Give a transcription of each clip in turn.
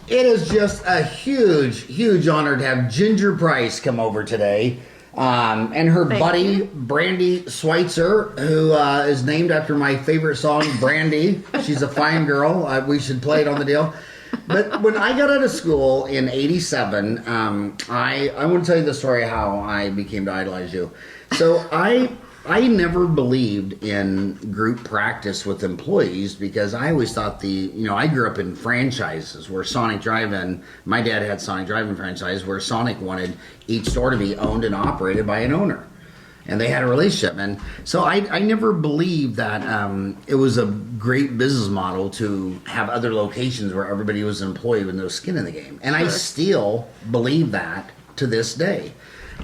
It is just a huge, huge honor to have Ginger Price come over today. And her buddy, Brandy Schweitzer, who is named after my favorite song, Brandy. She's a fine girl. We should play it on the deal. But when I got out of school in 87, I want to tell you the story how I became to idolize you. So I never believed in group practice with employees because I always thought I grew up in franchises where Sonic Drive-In, my dad had Sonic Drive-In franchise where Sonic wanted each store to be owned and operated by an owner. And they had a relationship. And so I never believed that it was a great business model to have other locations where everybody was an employee with no skin in the game. And I still believe that to this day.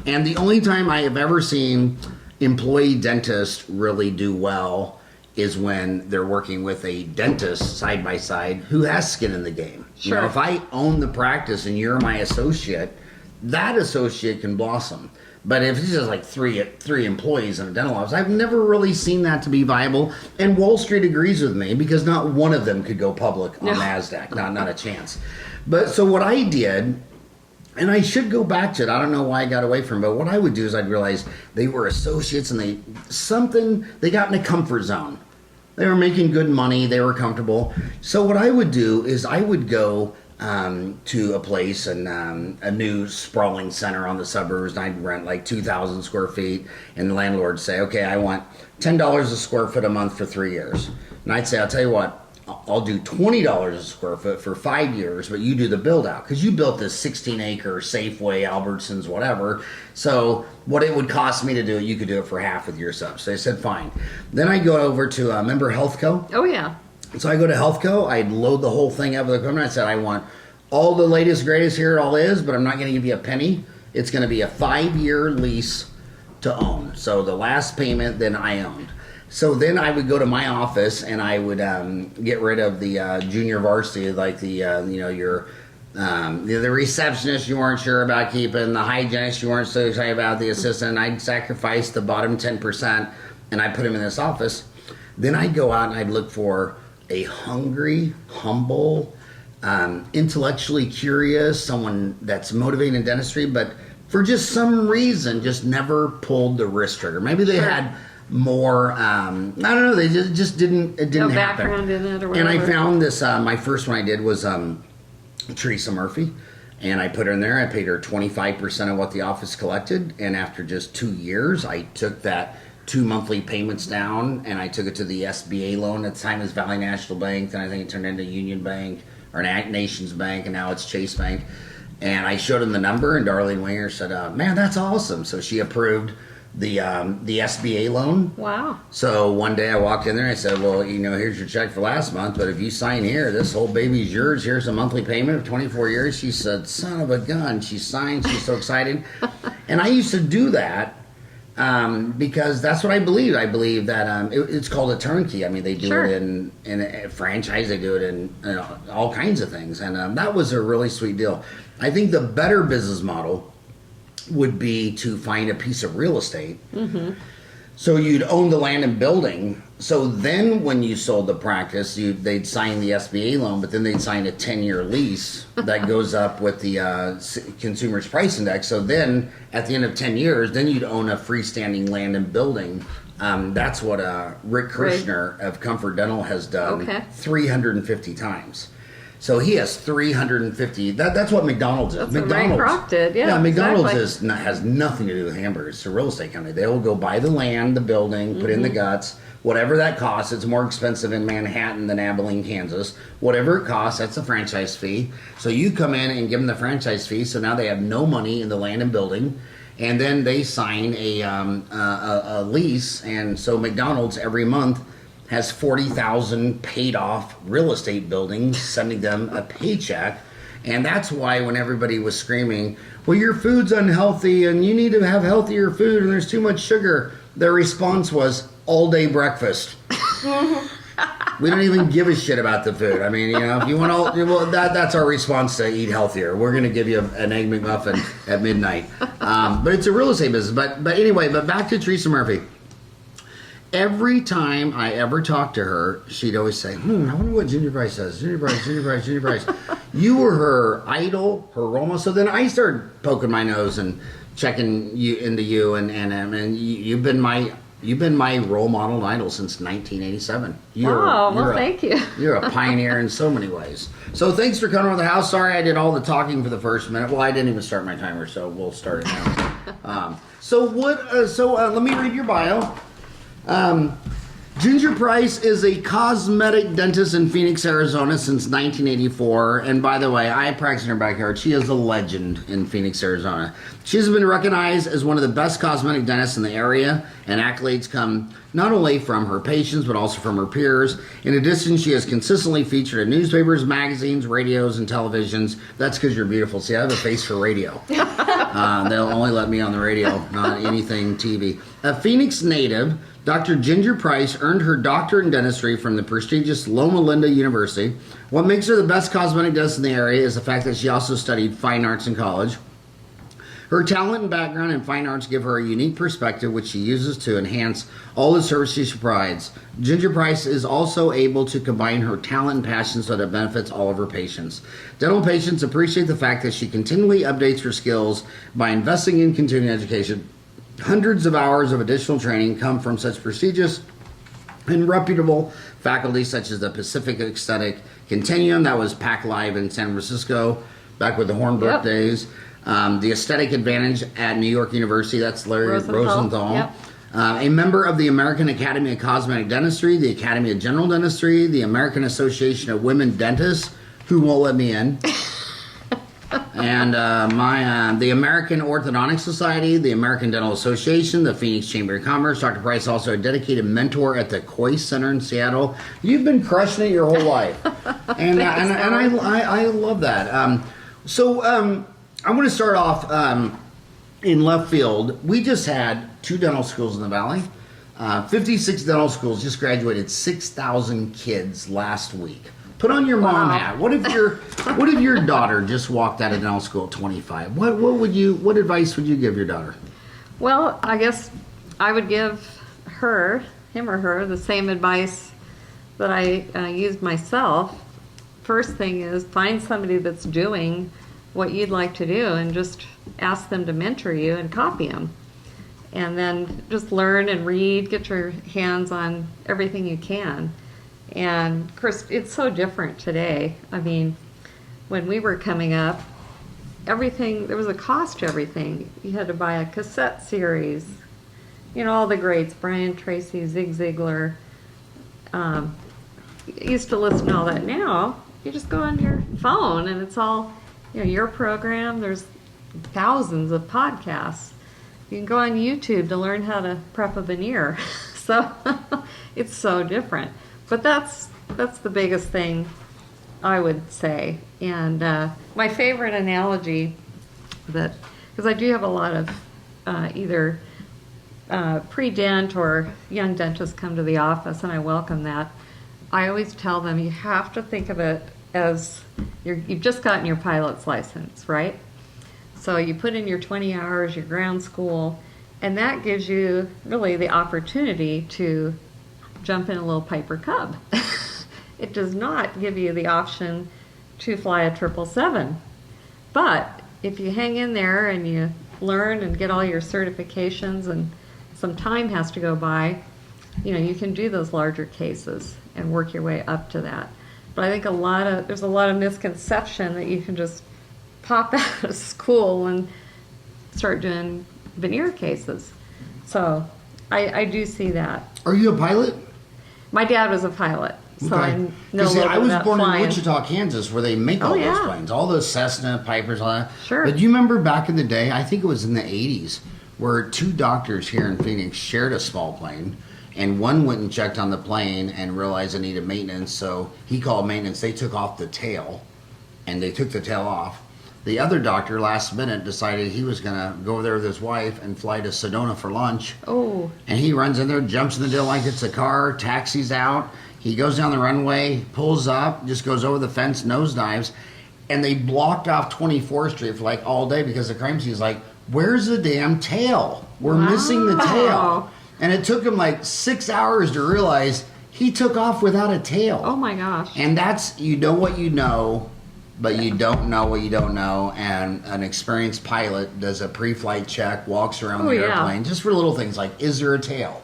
And the only time I have ever seen employee dentists really do well is when they're working with a dentist side by side who has skin in the game. Sure. You know, if I own the practice and you're my associate, that associate can blossom. But if it's just like three employees in a dental office, I've never really seen that to be viable. And Wall Street agrees with me because not one of them could go public on NASDAQ. Not a chance. But so what I did, and I should go back to it. I don't know why I got away from it, but what I would do is I'd realize they were associates and they got in a comfort zone. They were making good money. They were comfortable. So what I would do is I would go to a place and a new sprawling center on the suburbs, and I'd rent like 2,000 square feet, and the landlord would say, okay, I want $10 a square foot a month for 3 years. And I'd say, I'll tell you what, I'll do $20 a square foot for 5 years, but you do the build out because you built this 16-acre Safeway, Albertsons, whatever. So what it would cost me to do it, you could do it for half with your subs. So they said fine. Then I go over to remember Healthco. Oh yeah. So I go to Healthco. I'd load the whole thing up with equipment. I said I want all the latest, greatest. Here it all is, but I'm not going to give you a penny. It's going to be a 5-year lease to own. So the last payment, then I owned. So then I would go to my office and I would get rid of the junior varsity, like the receptionist you weren't sure about keeping, the hygienist you weren't so excited about, the assistant. I'd sacrifice the bottom 10% and I put him in this office. Then I'd go out and I'd look for a hungry, humble, intellectually curious, someone that's motivated in dentistry, but for just some reason just never pulled the wrist trigger. Maybe they had more I don't know, they just didn't no happen. Background in it or whatever. And I found this my first one I did was Teresa Murphy, and I put her in there. I paid her 25% of what the office collected, and after just 2 years I took that 2 monthly payments down and I took it to the SBA loan. At the time it was Valley National Bank, then I think it turned into Union Bank or Nations Bank, and now it's Chase Bank. And I showed him the number, and Darlene Winger said, man, that's awesome. So she approved the SBA loan. Wow. So one day I walked in there and I said, well, here's your check for last month, but if you sign here, this whole baby's yours. Here's a monthly payment of 24 years. She said, son of a gun. She signed. She's so excited. And I used to do that because that's what I believe. I believe that it's called a turnkey. I mean, they do it in a franchise. They do it in all kinds of things. And that was a really sweet deal. I think the better business model would be to find a piece of real estate. Mm-hmm. So you'd own the land and building. So then when you sold the practice, they'd sign the SBA loan, but then they'd sign a 10-year lease that goes up with the Consumer's Price Index. So then at the end of 10 years, then you'd own a freestanding land and building. That's what Rick Kirshner of Comfort Dental has done 350 times. So he has 350. That's what McDonald's is. That's McDonald's, what Kroc did. Yeah, McDonald's has nothing to do with hamburgers. It's a real estate company. They will go buy the land, the building, put in the guts, whatever that costs. It's more expensive in Manhattan than Abilene, Kansas. Whatever it costs, that's a franchise fee. So you come in and give them the franchise fee. So now they have no money in the land and building, and then they sign a lease. And so McDonald's every month has 40,000 paid off real estate buildings, sending them a paycheck. And that's why when everybody was screaming, well, your food's unhealthy and you need to have healthier food and there's too much sugar, their response was all day breakfast. We don't even give a shit about the food. I mean, if you want that's our response to eat healthier. We're going to give you an Egg McMuffin at midnight. But it's a real estate business. But anyway, back to Teresa Murphy. Every time I ever talked to her, she'd always say, I wonder what Ginger Price does. Ginger Price, Ginger Price, Ginger Price. You were her idol, her role model. So then I started poking my nose and checking into you, and you've been my role model and idol since 1987. Thank you. You're a pioneer in so many ways. So thanks for coming over the house. Sorry I did all the talking for the first minute. Well, I didn't even start my timer, so we'll start it now. So let me read your bio. Ginger Price is a cosmetic dentist in Phoenix, Arizona since 1984. And by the way, I practice in her backyard. She is a legend in Phoenix, Arizona. She has been recognized as one of the best cosmetic dentists in the area, and accolades come not only from her patients, but also from her peers. In addition, she has consistently featured in newspapers, magazines, radios, and televisions. That's because you're beautiful. See, I have a face for radio. They'll only let me on the radio, not anything TV. A Phoenix native, Dr. Ginger Price earned her doctorate in dentistry from the prestigious Loma Linda University. What makes her the best cosmetic dentist in the area is the fact that she also studied fine arts in college. Her talent and background in fine arts give her a unique perspective, which she uses to enhance all the services she provides. Ginger Price is also able to combine her talent and passion so that it benefits all of her patients. Dental patients appreciate the fact that she continually updates her skills by investing in continuing education. Hundreds of hours of additional training come from such prestigious and reputable faculty such as the Pacific Aesthetic Continuum, that was PAC Live in San Francisco back with the Hornbrook days. The Aesthetic Advantage at New York University, that's Larry Rosenthal. Yep. A member of the American Academy of Cosmetic Dentistry, the Academy of General Dentistry, the American Association of Women Dentists, who won't let me in. And the American Orthodontic Society, the American Dental Association, the Phoenix Chamber of Commerce. Dr. Price also a dedicated mentor at the Coy Center in Seattle. You've been crushing it your whole life, and I love that. I want to start off in left field. We just had 2 dental schools in the Valley. 56 dental schools just graduated 6,000 kids last week. Put on your mom hat. What if your daughter just walked out of dental school at 25? What advice would you give your daughter? Well, I guess I would give him or her, the same advice that I used myself. First thing is find somebody that's doing what you'd like to do and just ask them to mentor you and copy them. And then just learn and read, get your hands on everything you can. And of course, it's so different today. I mean, when we were coming up, there was a cost to everything. You had to buy a cassette series, all the greats, Brian Tracy, Zig Ziglar. Used to listen to all that. Now, you just go on your phone and it's all, your program. There's thousands of podcasts. You can go on YouTube to learn how to prep a veneer. So it's so different. But that's the biggest thing I would say. And my favorite analogy because I do have a lot of either pre-dent or young dentists come to the office, and I welcome that. I always tell them you have to think of it as you've just gotten your pilot's license, right? So you put in your 20 hours, your ground school, and that gives you really the opportunity to jump in a little Piper Cub. It does not give you the option to fly a 777. But if you hang in there and you learn and get all your certifications, and some time has to go by, you can do those larger cases and work your way up to that. But I think there's a lot of misconception that you can just pop out of school and start doing veneer cases. So I do see that. Are you a pilot? My dad was a pilot, so okay. I know a little bit I was about born flying. in Wichita, Kansas, where they make all those planes, all those Cessna, Pipers, all that. Sure. But do you remember back in the day, I think it was in the 80s, where 2 doctors here in Phoenix shared a small plane, and one went and checked on the plane and realized it needed maintenance, so he called maintenance. They took off the tail, and they took the tail off. The other doctor, last minute, decided he was going to go over there with his wife and fly to Sedona for lunch. Oh. And he runs in there, jumps in the deal like it's a car, taxis out. He goes down the runway, pulls up, just goes over the fence, nosedives. And they blocked off 24th Street for like all day because the crime scene is like, where's the damn tail? We're missing the tail. And it took him like 6 hours to realize he took off without a tail. Oh my gosh. And that's, you know what you know, but you don't know what you don't know. And an experienced pilot does a pre-flight check, walks around the airplane, just for little things like, is there a tail?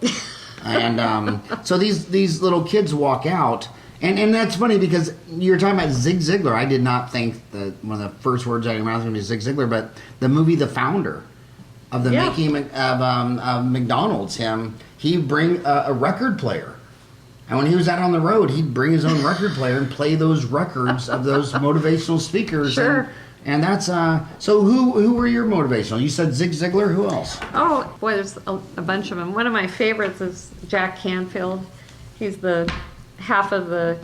And so these little kids walk out. And that's funny because you were talking about Zig Ziglar. I did not think that one of the first words out of your mouth was going to be Zig Ziglar, but the movie The Founder of the making of McDonald's, he'd bring a record player. And when he was out on the road, he'd bring his own record player and play those records of those motivational speakers. Sure. And that's, so who were your motivational? You said Zig Ziglar, who else? Oh, boy, there's a bunch of them. One of my favorites is Jack Canfield. He's the half of the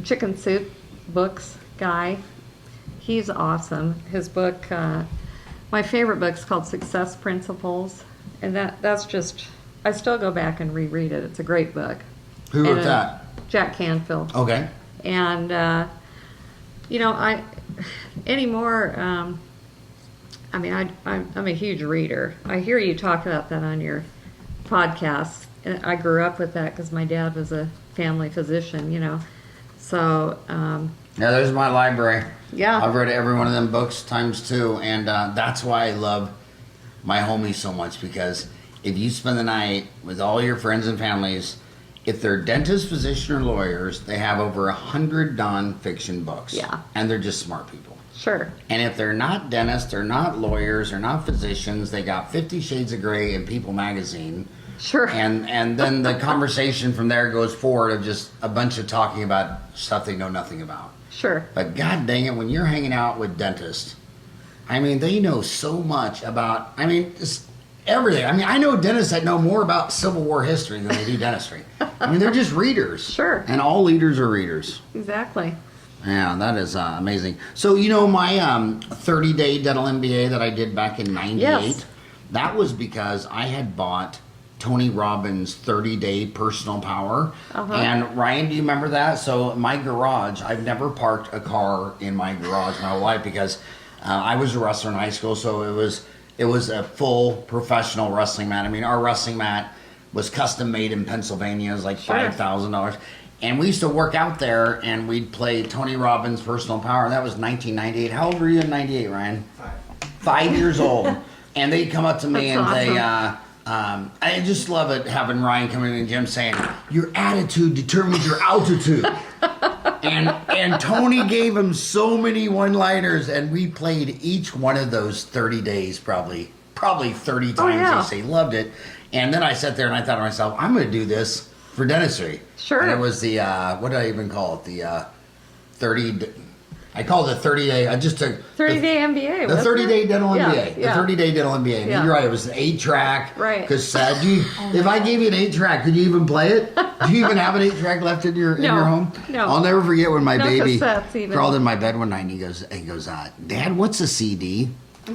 Chicken Soup books guy. He's awesome. His book, my favorite book is called Success Principles. And that's just, I still go back and reread it. It's a great book. Who wrote that? Jack Canfield. Okay. And, I'm a huge reader. I hear you talk about that on your podcast. And I grew up with that because my dad was a family physician, So, yeah, there's my library. Yeah. I've read every one of them books times 2. And that's why I love my homies so much, because if you spend the night with all your friends and families, if they're dentists, physician, or lawyers, they have over 100 nonfiction books. Yeah. And they're just smart people. Sure. And if they're not dentists, they're not lawyers, they're not physicians, they got 50 Shades of Grey and People magazine. Sure. And then the conversation from there goes forward of just a bunch of talking about stuff they know nothing about. Sure. But god dang it, when you're hanging out with dentists, they know so much about, just everything. I know dentists that know more about Civil War history than they do dentistry. They're just readers. Sure. And all leaders are readers. Exactly. Yeah, that is amazing. So, my 30-day dental MBA that I did back in 98, Yes. that was because I had bought Tony Robbins' 30-day personal power. Uh-huh. And Ryan, do you remember that? So my garage, I've never parked a car in my garage my whole life because I was a wrestler in high school, so it was a full professional wrestling mat. Our wrestling mat was custom made in Pennsylvania. It was like $5,000. And we used to work out there, and we'd play Tony Robbins' Personal Power. That was 1998. How old were you in 98, Ryan? 5 years old. And they'd come up to me That's and awesome. I just love it having Ryan come in the gym saying, your attitude determines your altitude. and Tony gave him so many one-liners, and we played each one of those 30 days probably 30 times. Yeah. He loved it. And then I sat there and I thought to myself, I'm going to do this for dentistry. Sure. And it was the, what did I even call it? The 30, I called it 30-day, I just took 30-day MBA. the 30-day dental MBA. Yeah. The 30-day dental MBA. And Yeah. you're right, it was an 8-track. Right. Because if I gave you an 8-track, could you even play it? Do you even have an 8-track left in your home? No. I'll never forget when my No baby cassettes even. crawled in my bed one night and he goes, Dad, what's a CD?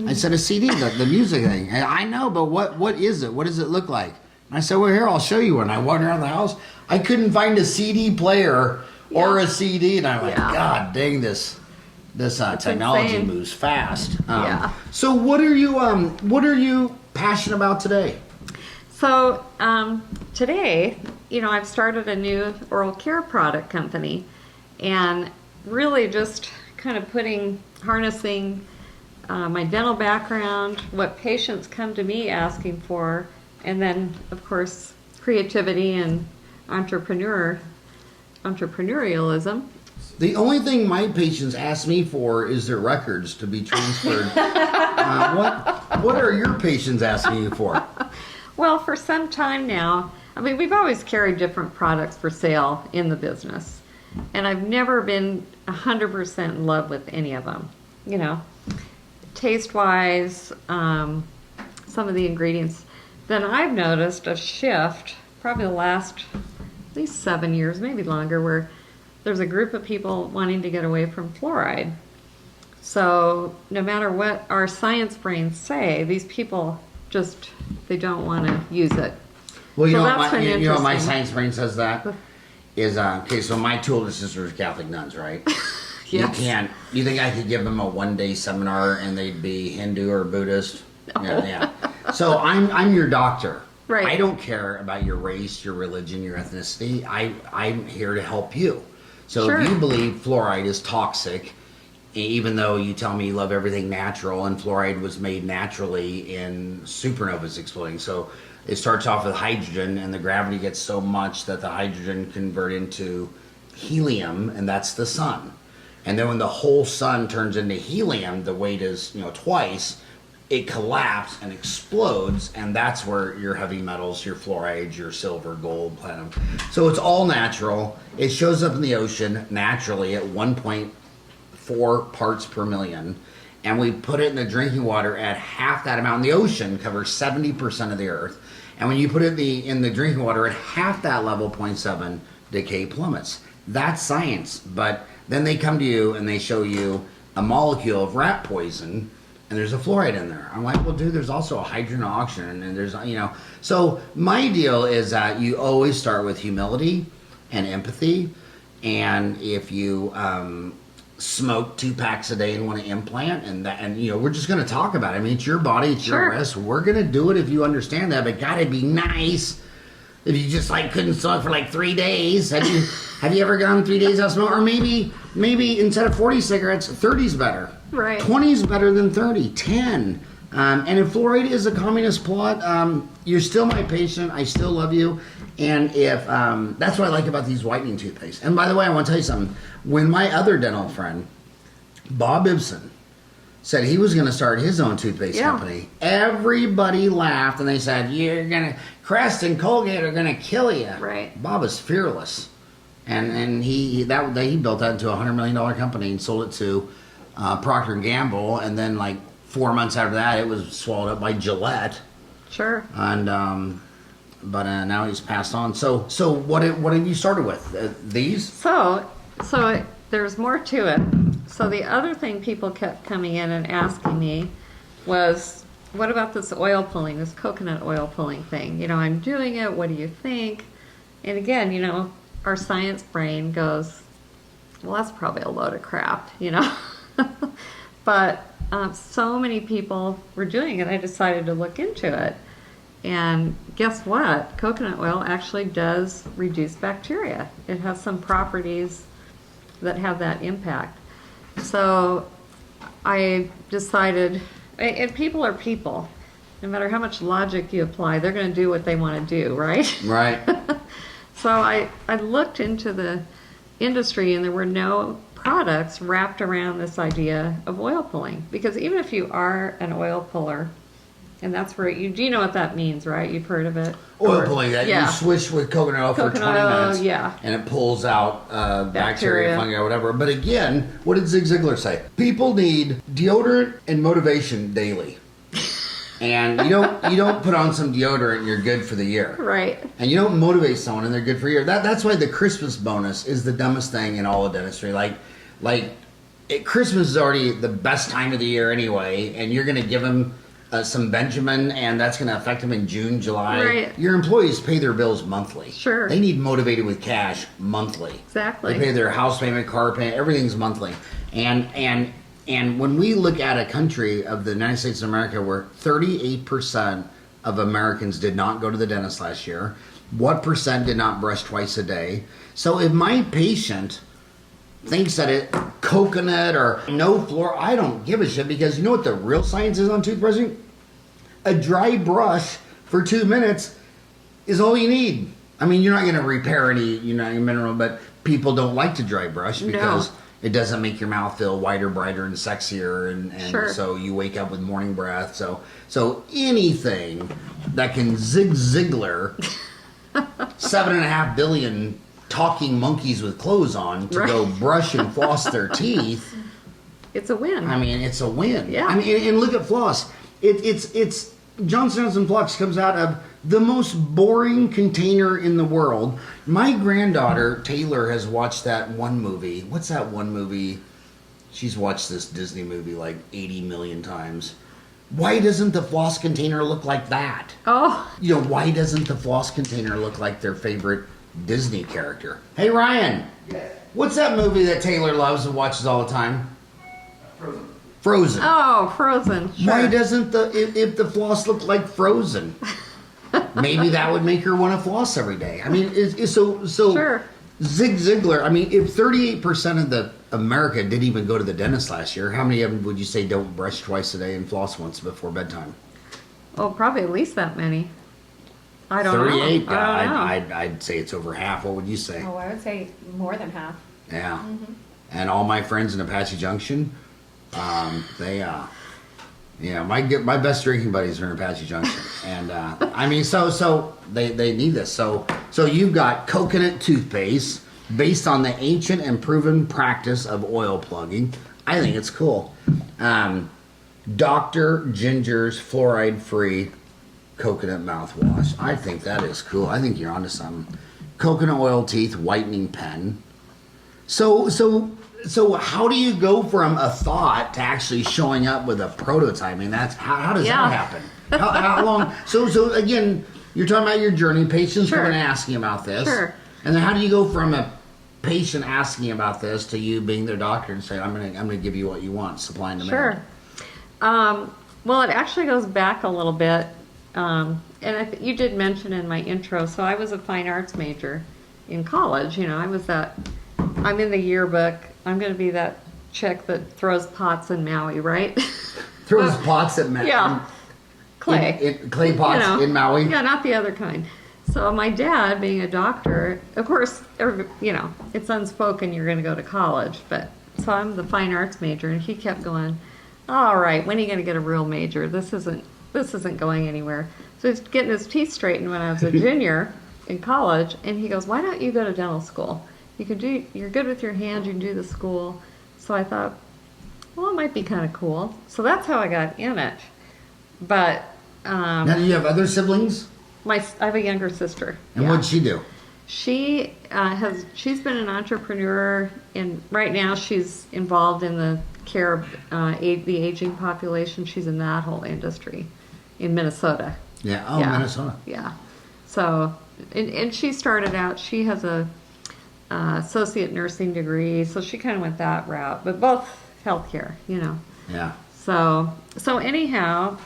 I said, a CD, the music thing. And I know, but what is it? What does it look like? And I said, well, here, I'll show you. And I wandered around the house. I couldn't find a CD player or a CD. And I'm like, God dang, this technology insane. moves fast. Yeah. So what are you passionate about today? So today, I've started a new oral care product company, and really just kind of harnessing my dental background, what patients come to me asking for, and then of course creativity and entrepreneurialism. The only thing my patients ask me for is their records to be transferred. What are your patients asking you for? Well, for some time now, we've always carried different products for sale in the business, and I've never been 100% in love with any of them. Taste-wise, some of the ingredients. Then I've noticed a shift, probably the last at least 7 years, maybe longer, where there's a group of people wanting to get away from fluoride. So no matter what our science brains say, these people they don't want to use it. Well, you So know, that's been you know what my interesting. science brain says that is okay. So my two older sisters are Catholic nuns, right? Yes. You think I could give them a 1-day seminar and they'd be Hindu or Buddhist? No. Yeah. So I'm your doctor. Right. I don't care about your race, your religion, your ethnicity. I'm here to help you. So Sure. if you believe fluoride is toxic, even though you tell me you love everything natural, and fluoride was made naturally in supernovas exploding. So it starts off with hydrogen, and the gravity gets so much that the hydrogen convert into helium, and that's the sun. And then when the whole sun turns into helium, the weight is, twice, it collapses and explodes, and that's where your heavy metals, your fluorides, your silver, gold, platinum. So it's all natural. It shows up in the ocean naturally at 1.4 parts per million, and we put it in the drinking water at half that amount. And the ocean covers 70% of the earth, and when you put it in the drinking water at half that level, 0.7, decay plummets. That's science. But then they come to you and they show you a molecule of rat poison, and there's a fluoride in there. I'm like, well, dude, there's also a hydrogen oxygen, and there's, So my deal is that you always start with humility and empathy. And if you smoke 2 packs a day and want to implant, and we're just going to talk about it. I mean, it's your body, it's your risk. We're going to do it if you understand that, but God, it'd be nice if you just couldn't smoke for 3 days. Have you ever gone 3 days without smoking? Or maybe instead of 40 cigarettes, 30's better. Right. 20's better than 30. 10. And if fluoride is a communist plot, you're still my patient. I still love you. And if that's what I like about these whitening toothpaste. And by the way, I want to tell you something. When my other dental friend, Bob Ibsen, said he was going to start his own toothpaste company, everybody laughed and they said, Crest and Colgate are going to kill you. Right. Bob is fearless. And he built that into a $100 million company and sold it to Procter & Gamble. And then 4 months after that, it was swallowed up by Gillette. Sure. And but now he's passed on. So what have you started with? These? So there's more to it. So the other thing people kept coming in and asking me was, what about this oil pulling, this coconut oil pulling thing? I'm doing it. What do you think? And again, our science brain goes, well, that's probably a load of crap, But so many people were doing it, I decided to look into it. And guess what? Coconut oil actually does reduce bacteria. It has some properties that have that impact. So I decided, and people are people. No matter how much logic you apply, they're going to do what they want to do, right? Right. So I looked into the industry, and there were no products wrapped around this idea of oil pulling. Because even if you are an oil puller, and that's where do you know what that means, right? You've heard of it? Oil pulling, that you swish with coconut oil for 20 minutes. Yeah. And it pulls out bacteria, fungi, or whatever. But again, what did Zig Ziglar say? People need deodorant and motivation daily. And you don't put on some deodorant and you're good for the year. Right. And you don't motivate someone and they're good for a year. That's why the Christmas bonus is the dumbest thing in all of dentistry. Christmas is already the best time of the year anyway, and you're going to give them some Benjamin, and that's going to affect them in June, July. Right. Your employees pay their bills monthly. Sure. They need motivated with cash monthly. Exactly. They pay their house payment, car payment, everything's monthly. And when we look at a country of the United States of America where 38% of Americans did not go to the dentist last year, what percent did not brush twice a day? So if my patient thinks that it coconut or no floor, I don't give a shit, because you know what the real science is on toothbrushing? A dry brush for 2 minutes is all you need. I mean, you're not going to repair any mineral, but people don't like to dry brush because it doesn't make your mouth feel whiter, brighter, and sexier, and so you wake up with morning breath. So anything that can Zig Ziglar 7.5 billion talking monkeys with clothes on to go brush and floss their teeth, it's a win. I mean, it's a win. Yeah. I mean, and look at floss. It's Johnson & Johnson Flux comes out of the most boring container in the world. My granddaughter Taylor has watched that one movie. What's that one movie? She's watched this Disney movie 80 million times. Why doesn't the floss container look like that? Oh. Why doesn't the floss container look like their favorite Disney character? Hey, Ryan. Yes. What's that movie that Taylor loves and watches all the time? Frozen. Oh, Frozen. Sure. Why doesn't if the floss look like Frozen? maybe that would make her want to floss every day. I mean, so Sure. Zig Ziglar. I mean, if 38% of the America didn't even go to the dentist last year, how many of them would you say don't brush twice a day and floss once before bedtime? Oh, probably at least that many. I don't 38. know. I don't know. I'd say it's over half. What would you say? Oh, I would say more than half. Yeah. And all my friends in Apache Junction, they my best drinking buddies are in Apache Junction, and I mean, so they need this. So you've got coconut toothpaste based on the ancient and proven practice of oil plugging. I think it's cool. Dr. Ginger's fluoride-free coconut mouthwash. I think that is cool. I think you're onto something. Coconut oil teeth whitening pen. So how do you go from a thought to actually showing up with a prototype? I mean, that's how does that happen? How long? So again, you're talking about your journey. Patients Sure. coming and asking about this. Sure. And then how do you go from a patient asking about this to you being their doctor and saying, I'm gonna give you what you want, supply and demand? Sure. Well, it actually goes back a little bit. And you did mention in my intro, so I was a fine arts major in college. You know, I'm in the yearbook. I'm going to be that chick that throws pots in Maui, right? Throws pots at Maui. Yeah. Clay. Clay pots in Maui. Yeah, not the other kind. So my dad, being a doctor, of course, it's unspoken you're going to go to college, but so I'm the fine arts major, and he kept going, all right, when are you going to get a real major? This isn't going anywhere. So he's getting his teeth straightened when I was a junior in college, and he goes, why don't you go to dental school? You're good with your hands, you can do the school. So I thought, well, it might be kind of cool. So that's how I got in it. But Now, do you have other siblings? I have a younger sister. And what'd she do? She's been an entrepreneur, and right now she's involved in the care of the aging population. She's in that whole industry in Minnesota. Yeah. Oh, Yeah. Minnesota. Yeah. So, and she started out. She has a associate nursing degree, so she kind of went that route. But both healthcare, Yeah. So anyhow,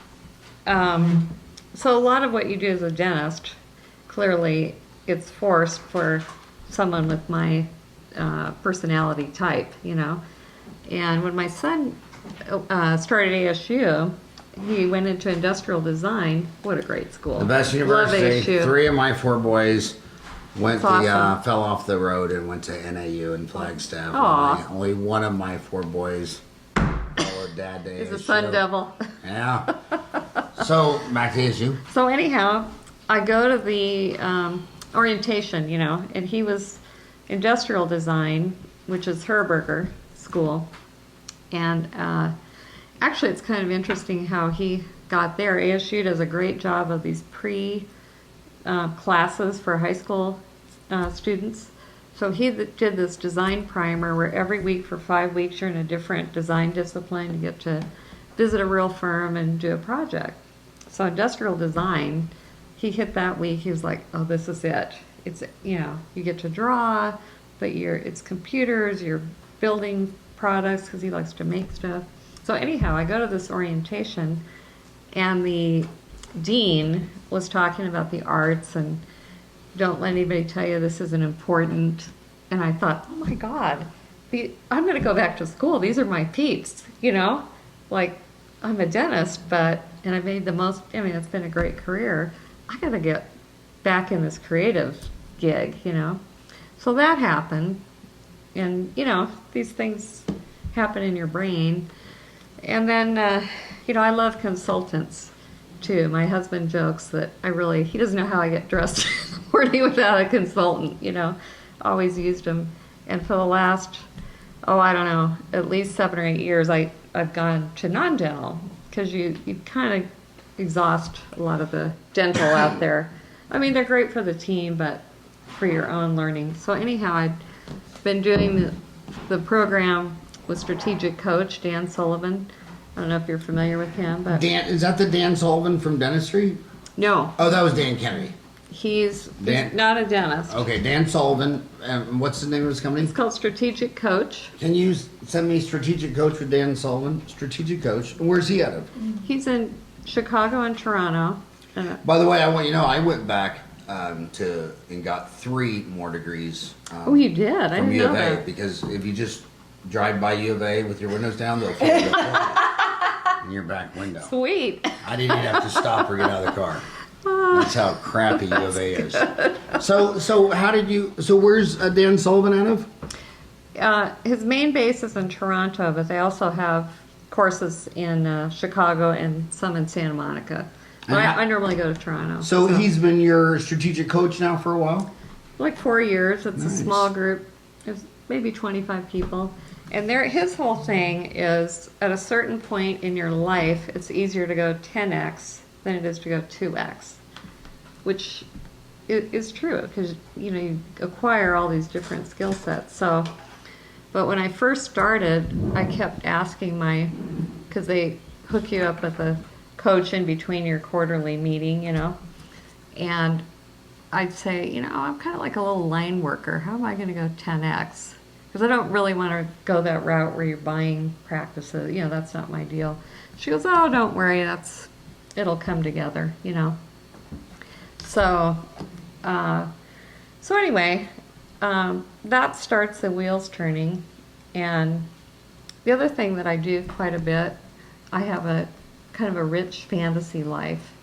so a lot of what you do as a dentist, clearly, it's forced for someone with my personality type, And when my son started ASU, he went into industrial design. What a great school! The best Love university. ASU. 3 of my 4 boys That's awesome. fell off the road and went to NAU in Flagstaff. Aw. Only one of my 4 boys followed dad to He's ASU. a Sun Devil. Yeah. So back to ASU. So anyhow, I go to the orientation, and he was industrial design, which is Herberger School. And actually, it's kind of interesting how he got there. ASU does a great job of these classes for high school students. So he did this design primer where every week for 5 weeks you're in a different design discipline. You get to visit a real firm and do a project. So industrial design, he hit that week. He was like, "Oh, this is it. It's you get to draw, but it's computers. You're building products because he likes to make stuff." So anyhow, I go to this orientation, and the dean was talking about the arts and don't let anybody tell you this isn't important. And I thought, oh my God, I'm going to go back to school. These are my peeps, Like, I'm a dentist, and I made the most, it's been a great career. I got to get back in this creative gig, So that happened. And, these things happen in your brain. And then, I love consultants too. My husband jokes that he doesn't know how I get dressed in the morning without a consultant, always used them. And for the last, I don't know, at least 7 or 8 years, I've gone to non-dental because you kind of exhaust a lot of the dental out there. They're great for the team, but for your own learning. So anyhow, I've been doing the program with strategic coach Dan Sullivan. I don't know if you're familiar with him, but Is that the Dan Sullivan from Dentistry? no, Oh, that was Dan Kennedy. he's Dan- not a dentist. Okay, Dan Sullivan. What's the name of his company? It's called Strategic Coach. Can you send me Strategic Coach with Dan Sullivan? Strategic Coach. Where's he out of? He's in Chicago and Toronto. By the way, I want you to know I went back and got 3 more degrees. Oh, you did? I From didn't U know of A, that. because if you just drive by U of A with your windows down, they'll fill the in your back window. Sweet. I didn't even have to stop or get out of the car. That's how crappy U of A is. So how did you? So where's Dan Sullivan out of? His main base is in Toronto, but they also have courses in Chicago and some in Santa Monica. But I normally go to Toronto. So he's been your strategic coach now for a while? Like 4 years. It's Nice. a small group. It's maybe 25 people. And his whole thing is, at a certain point in your life, it's easier to go 10x than it is to go 2x. Which is true, because you acquire all these different skill sets. But when I first started, I kept asking because they hook you up with a coach in between your quarterly meeting, and I'd say, I'm kind of like a little line worker. How am I going to go 10x? Because I don't really want to go that route where you're buying practices. That's not my deal. She goes, oh, don't worry, it'll come together, So anyway, that starts the wheels turning. And the other thing that I do quite a bit, I have a kind of a rich fantasy life.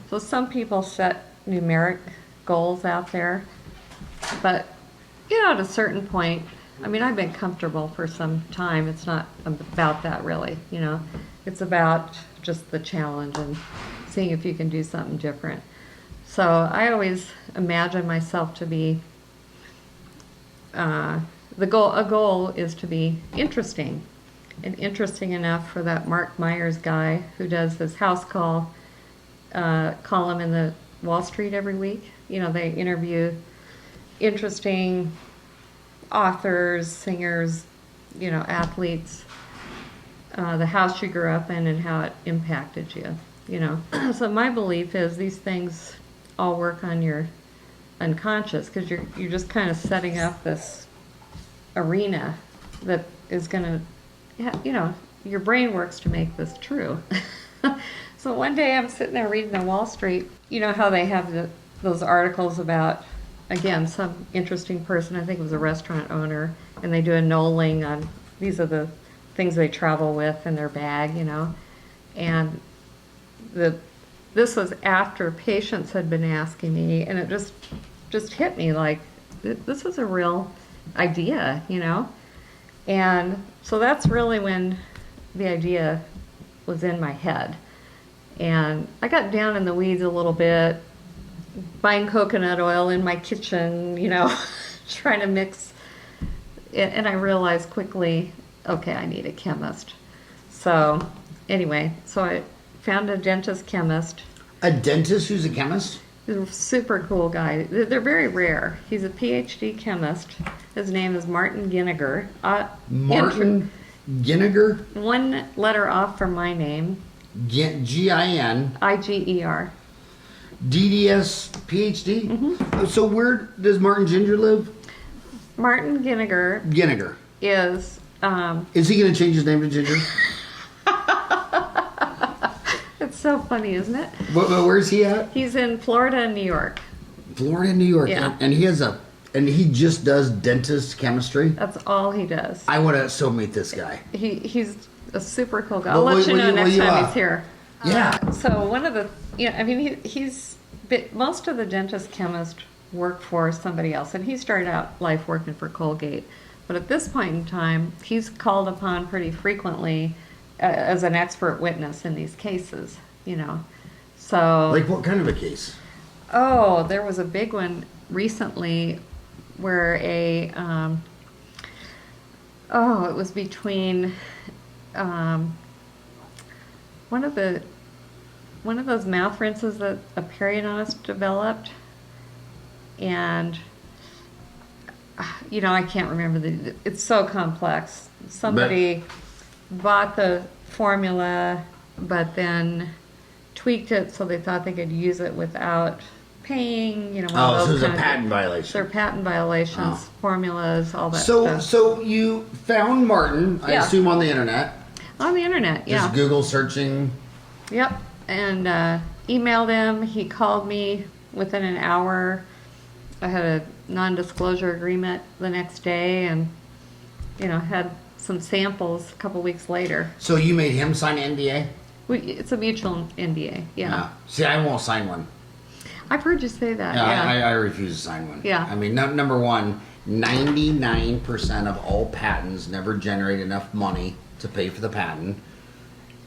So some people set numeric goals out there, but at a certain point, I've been comfortable for some time. It's not about that really, it's about just the challenge and seeing if you can do something different. So I always imagine myself to be, a goal is to be interesting, and interesting enough for that Mark Myers guy who does his house column in the Wall Street every week. They interview interesting authors, singers, athletes, the house you grew up in and how it impacted you, So my belief is these things all work on your unconscious, because you're just kind of setting up this arena that is going to, your brain works to make this true. So one day I'm sitting there reading the Wall Street, how they have those articles about, again, some interesting person, I think it was a restaurant owner, and they do a knolling on, these are the things they travel with in their bag, and this was after patients had been asking me, and it just hit me like, this is a real idea, and so that's really when the idea was in my head. And I got down in the weeds a little bit, buying coconut oil in my kitchen, trying to mix it, and I realized quickly, okay, I need a chemist. So anyway, I found a dentist chemist. A dentist who's a chemist? He's a super cool guy. They're very rare. He's a PhD chemist. His name is Martin Ginniger. Martin Ginniger? One letter off from my name. Gin. Iger. DDS PhD? Mm-hmm. So where does Martin Ginger live? Martin Ginniger is he going to change his name to Ginger? It's so funny, isn't it? Where's he at? He's in Florida and New York. Florida and New York. Yeah. And he just does dentist chemistry? That's all he does. I want to so meet this guy. He's a super cool guy. I'll let you know next time he's here. Yeah. So one of the, most of the dentist chemists work for somebody else, and he started out life working for Colgate. But at this point in time, he's called upon pretty frequently as an expert witness in these cases, So. Like what kind of a case? Oh, there was a big one recently where it was between one of those mouth rinses that a periodontist developed, and I can't remember it's so complex. Somebody bought the formula, but then tweaked it so they thought they could use it without paying, one of those so it's a kind of- patent violation. They're patent violations, formulas, all that So stuff. so you found Martin, I Yeah. assume on the internet. On the internet, yeah. Just Google searching. Yep. And emailed him. He called me within an hour. I had a non-disclosure agreement the next day, and had some samples a couple weeks later. So you made him sign an NDA? It's a mutual NDA. Yeah. See, I won't sign one. I've heard you say that. No, Yeah. I refuse to sign one. Yeah. I mean, number one, 99% of all patents never generate enough money to pay for the patent.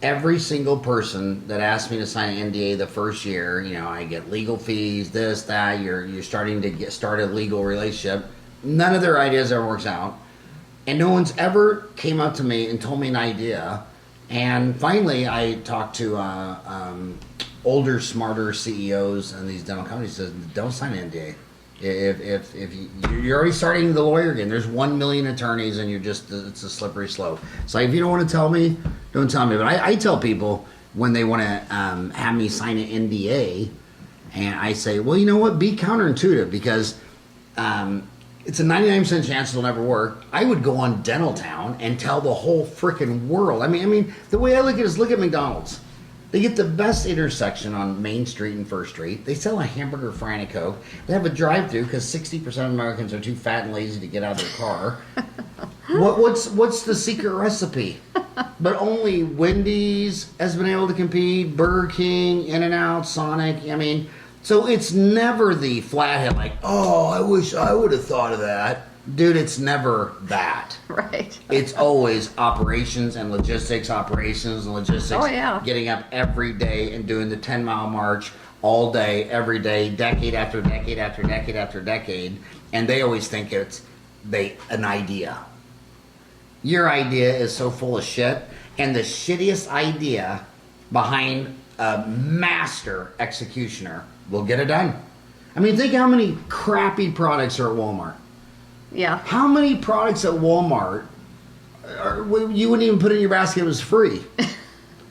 Every single person that asked me to sign an NDA the first year, I get legal fees, this, that. You're starting to start a legal relationship. None of their ideas ever works out, and no one's ever came up to me and told me an idea. And finally, I talked to older, smarter CEOs and these dental companies. Says, don't sign an NDA. If you're already starting the lawyer again, there's 1 million attorneys, and it's a slippery slope. So if you don't want to tell me, don't tell me. But I tell people when they want to have me sign an NDA, and I say, well, you know what? Be counterintuitive, because it's a 99% chance it'll never work. I would go on Dental Town and tell the whole freaking world. I mean, the way I look at it is, look at McDonald's. They get the best intersection on Main Street and First Street. They sell a hamburger, fry, and a Coke. They have a drive-thru because 60% of Americans are too fat and lazy to get out of their car. What's the secret recipe? But only Wendy's has been able to compete, Burger King, In-N-Out, Sonic. I mean, so it's never the flathead like, oh, I wish I would have thought of that. Dude, it's never that. Right. It's always operations and logistics, Oh, yeah. Getting up every day and doing the 10-mile march all day, every day, decade after decade after decade after decade. And they always think it's an idea. Your idea is so full of shit. And the shittiest idea behind a master executioner will get it done. I mean, think how many crappy products are at Walmart. Yeah. How many products at Walmart you wouldn't even put in your basket, it was free?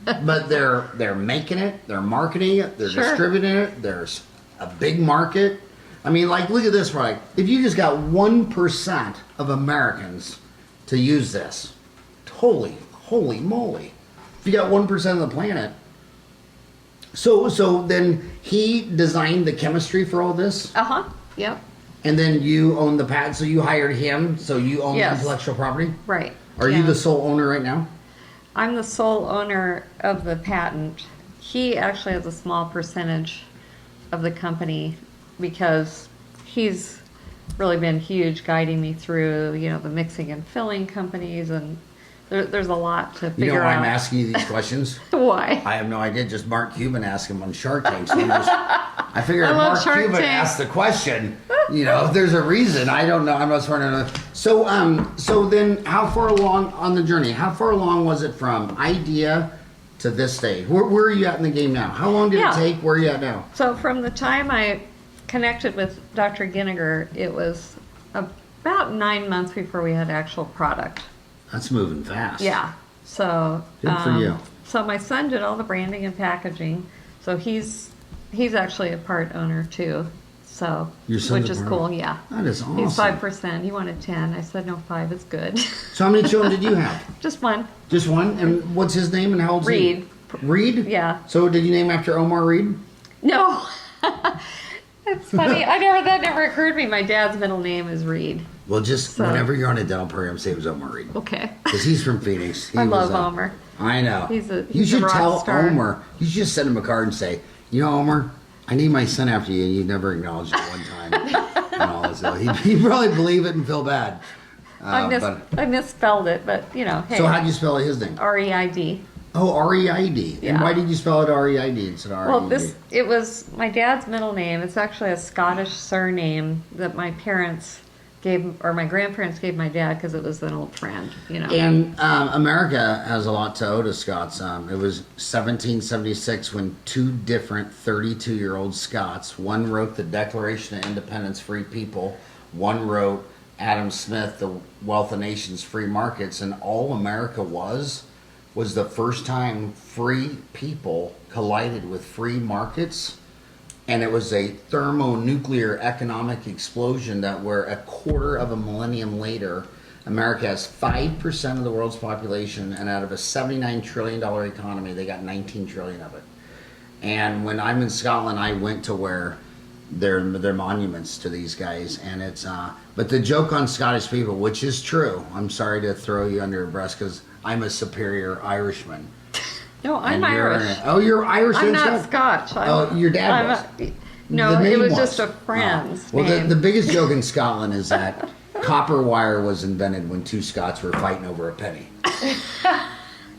But they're making it, they're marketing it, they're distributing it, there's a big market. I mean, like, look at this product. If you just got 1% of Americans to use this, holy moly. If you got 1% of the planet. So then he designed the chemistry for all this? Uh-huh. Yep. And then you own the patent, so you hired him, so you own the intellectual property? Right. Are you the sole owner right now? I'm the sole owner of the patent. He actually has a small percentage of the company because he's really been huge guiding me through, the mixing and filling companies, and there's a lot to figure out. You know why I'm asking you these questions? Why? I have no idea. Just Mark Cuban asked him on Shark Tank. So I figured if Mark Shark Cuban Tank. asked the question, if there's a reason. I don't know. I'm not smart enough. So then how far along on the journey? How far along was it from idea to this stage? Where are you at in the game now? How long did it take? Where are you at now? So from the time I connected with Dr. Ginniger, it was about 9 months before we had actual product. That's moving fast. Yeah. So good for you. So my son did all the branding and packaging. So he's actually a part owner too. So Your son's which is a part cool. owner? Yeah. That is awesome. He's 5%. He wanted 10. I said no, 5 is good. So how many children did you have? Just one. Just one? And what's his name and how old's Reed. he? Reed? Yeah. So did you name after Omar Reed? No. It's funny. That never occurred to me. My dad's middle name is Reed. Well, just whenever you're on a dental program, say it was Omar Reed. Okay. Because he's from Phoenix. I love Omar. I know. He's you should a rock tell star. Omar. You should just send him a card and say, Omar, I named my son after you, and you never acknowledged it one time. And all this. So he'd probably believe it and feel bad. I misspelled it, but hey. So how'd you spell his name? R-E-I-D. Oh, R-E-I-D. Yeah. And why did you spell it R-E-I-D instead of R-E-I-D? Well, it was my dad's middle name. It's actually a Scottish surname that my parents gave, or my grandparents gave my dad because it was an old friend, And America has a lot to owe to Scots. It was 1776 when two different 32-year-old Scots, one wrote the Declaration of Independence, Free People, one wrote Adam Smith, The Wealth of Nations, Free Markets, and all America was the first time free people collided with free markets. And it was a thermonuclear economic explosion that where a quarter of a millennium later, America has 5% of the world's population, and out of a $79 trillion economy, they got 19 trillion of it. And when I'm in Scotland, I went to where their monuments to these guys, and it's but the joke on Scottish people, which is true, I'm sorry to throw you under your breast because I'm a superior Irishman. No, I'm And you're- Irish. Oh, you're Irish. I'm and not Scottish? Scotch. Oh, your dad was. No, The it name was just a friend's Well, name. the biggest joke in Scotland is that copper wire was invented when two Scots were fighting over a penny.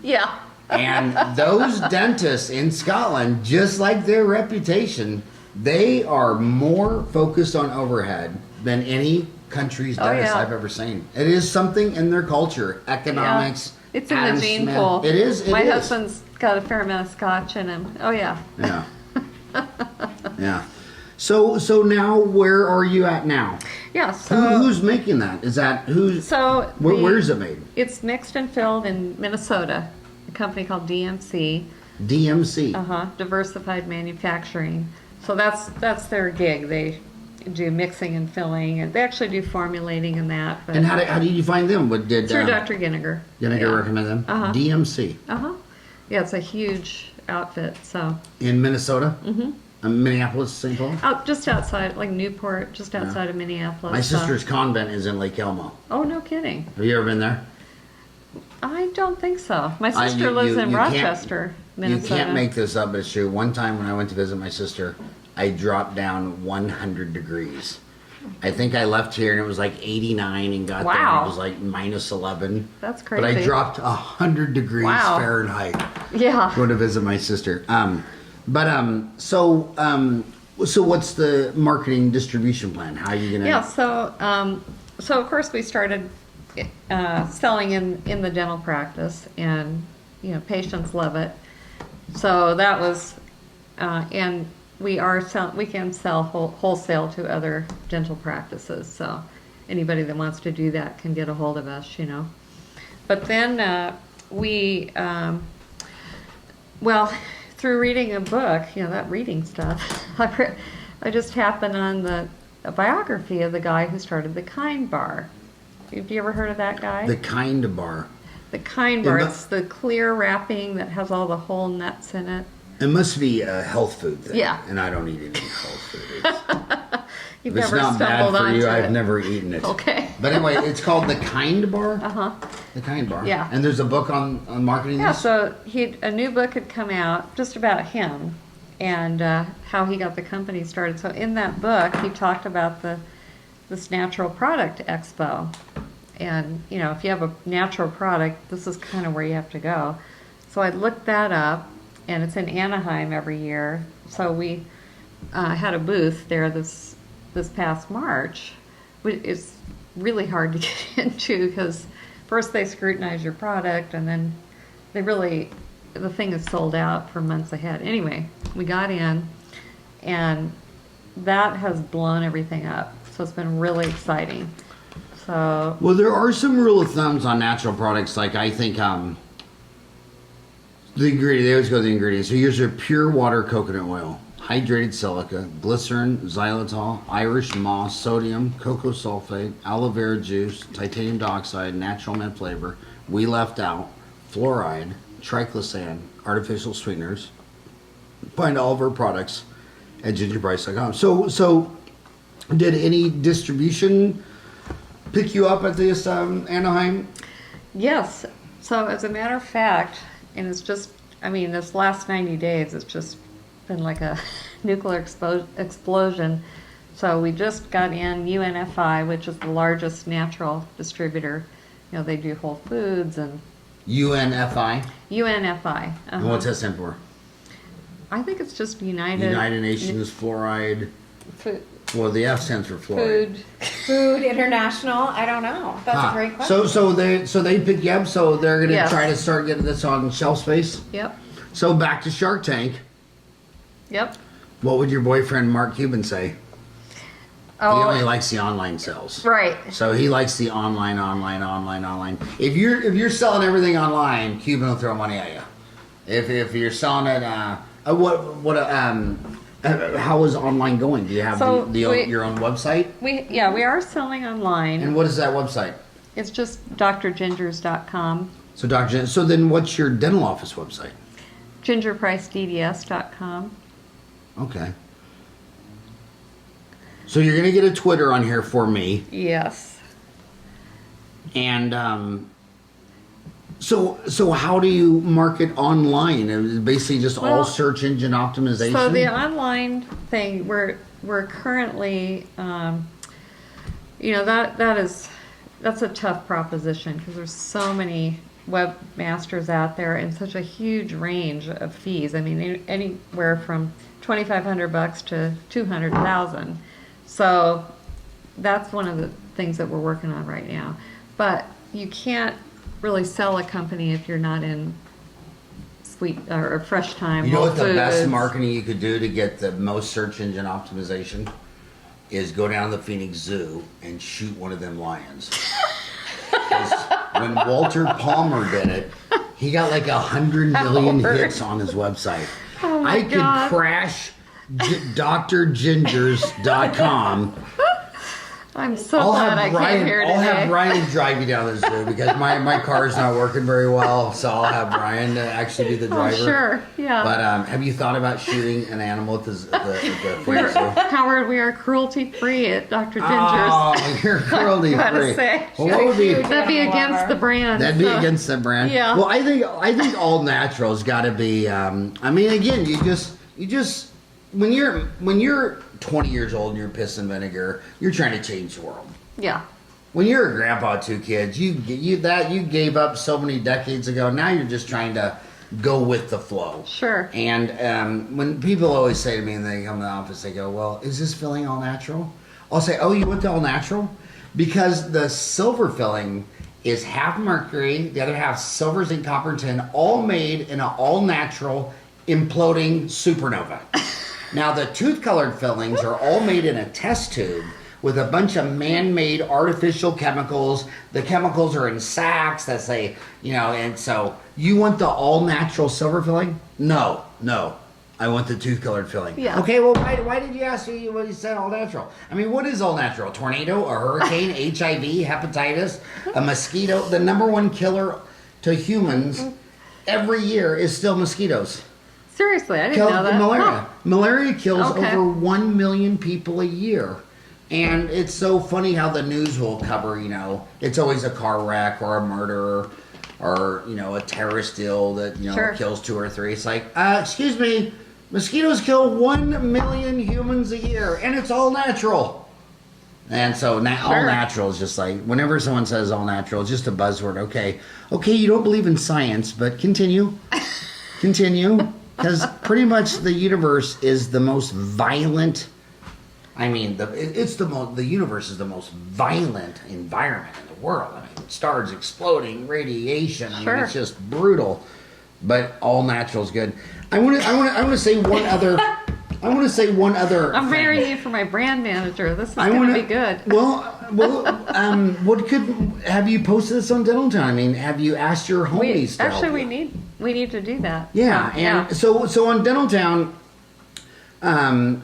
Yeah. And those dentists in Scotland, just like their reputation, they are more focused on overhead than any country's dentist yeah. I've ever seen. It is something in their culture, economics. Yeah. It's in Adam the gene Smith. pool. It is. My husband's got a fair amount of Scotch in him. Oh yeah. Yeah. Yeah. So now where are you at now? Yeah. So Who's making that? Is that who's? So Where's it made? It's mixed and filled in Minnesota. A company called DMC. DMC. Diversified Manufacturing. So that's their gig. They do mixing and filling, and they actually do formulating and that. But And how did you find them? What did through Dr. Ginniger. Ginniger recommend them? DMC Yeah, it's a huge outfit. So in Minnesota. Mm-hmm. Minneapolis, St. Paul. out just outside, like Newport, just outside of Minneapolis. My sister's convent is in Lake Elmo. Oh, no kidding. Have you ever been there? I don't think so. My sister You- lives you- in you can't- Rochester, Minnesota. You can't make this up, but it's true. One time when I went to visit my sister, I dropped down 100 degrees. I think I left here and it was like 89 and got there and Wow. it was like minus 11. That's But I crazy. dropped 100 degrees Wow. Fahrenheit Yeah. going to visit my sister. So what's the marketing distribution plan? How are you gonna? Yeah, so of course we started selling in the dental practice, and patients love it. So that was, and we can sell wholesale to other dental practices. So anybody that wants to do that can get a hold of us, But then through reading a book, that reading stuff, I just happened on a biography of the guy who started the Kind Bar. Have you ever heard of that guy? The Kind Bar. The Kind Bar. It's the clear wrapping that has all the whole nuts in it. It must be a health food thing. Yeah. And I don't eat any health food. You've If it's never not bad stumbled for onto you, it. I've never eaten it. Okay. But anyway, it's called the Kind Bar. The Kind Bar. Yeah. And there's a book on marketing Yeah, this? so a new book had come out just about him and how he got the company started. So in that book, he talked about this natural product expo. And, if you have a natural product, this is kind of where you have to go. So I looked that up, and it's in Anaheim every year. So we had a booth there this past March. It's really hard to get into because first they scrutinize your product, and then the thing is sold out for months ahead. Anyway, we got in, and that has blown everything up. So it's been really exciting. So Well, there are some rule of thumbs on natural products. Like I think the ingredient, they always go to the ingredients. So here's your pure water coconut oil, hydrated silica, glycerin, xylitol, Irish moss, sodium, cocoa sulfate, aloe vera juice, titanium dioxide, natural mint flavor. We left out fluoride, triclosan, artificial sweeteners. Find all of our products at gingerprice.com. So did any distribution pick you up at this Anaheim? yes. So as a matter of fact, and it's just, this last 90 days, it's just been like a nuclear explosion. So we just got in UNFI, which is the largest natural distributor. They do Whole Foods and UNFI. UNFI. And what's that stand for? I think it's just United Nations Fluoride. Food. Well, the F stands for fluoride. Food International? I don't know. That's a great question. So they pick you up. So they're going to Yes. try to start getting this on shelf space. Yep. So back to Shark Tank. Yep. What would your boyfriend Mark Cuban say? He Oh, only likes the online sales. right. So he likes the online. If you're selling everything online, Cuban will throw money at you. If you're selling it, how is online going? Do you have your own website? We are selling online. And what is that website? It's just drgingers.com. So Dr. So then what's your dental office website? GingerPriceDDS.com. Okay. So you're going to get a Twitter on here for me. Yes. And so how do you market online? It's basically just all search engine optimization? So the online thing, we're currently, that's a tough proposition because there's so many webmasters out there and such a huge range of fees. I mean, anywhere from $2,500 to $200,000. So that's one of the things that we're working on right now. But you can't really sell a company if you're not in sweet or fresh time. You know what the Foods. best marketing you could do to get the most search engine optimization is go down to the Phoenix Zoo and shoot one of them lions. 'Cause when Walter Palmer did it, he got like 100 million hits on his website. Oh my I God. could crash drgingers.com. I'm so glad I came here today. I'll have Ryan drive you down this road because my car's not working very well, so I'll have Ryan to actually be the driver. Oh, sure, yeah. But have you thought about shooting an animal at the We're, Phoenix Zoo? Howard, we are cruelty free at Dr. Ginger's. Oh, you're cruelty Gotta free. say. Well, what would be? That'd be against the brand. That'd be so- against the brand. Yeah. Well, I think all natural's got to be. I mean, again, you just when you're 20 years old and you're piss and vinegar, you're trying to change the world. Yeah. When you're a grandpa of 2 kids, you gave up so many decades ago. Now you're just trying to go with the flow. Sure. And when people always say to me, and they come to the office, they go, "Well, is this filling all natural?" I'll say, "Oh, you went to all natural?" Because the silver filling is half mercury, the other half silver, zinc, copper, and tin, all made in an all natural imploding supernova. Now the tooth-colored fillings are all made in a test tube with a bunch of man-made artificial chemicals. The chemicals are in sacks that say, and so you want the all-natural silver filling? No. I want the tooth-colored filling. Yeah. Okay, well, why did you ask me what he said all natural? I mean, what is all natural? A tornado, a hurricane, HIV, hepatitis, a mosquito. The number one killer to humans every year is still mosquitoes. Seriously, I didn't know that. Malaria. Huh. Malaria kills Okay. over 1 million people a year. And it's so funny how the news will cover, it's always a car wreck or a murder or, a terrorist deal that, Sure. kills 2 or 3. It's like, excuse me, mosquitoes kill 1 million humans a year and it's all natural. And so all natural is just like, whenever someone says all natural, it's just a buzzword. Okay, you don't believe in science, but continue. Because pretty much the universe is the most violent. I mean, the universe is the most violent environment in the world. I mean, stars exploding, radiation. I mean, it's just brutal. But all natural is good. I want to say one other. I'm marrying you for my brand manager. This is going to be good. Well, have you posted this on Dental Town? I mean, have you asked your homies to help you? We need to do that. Yeah, so on Dental Town,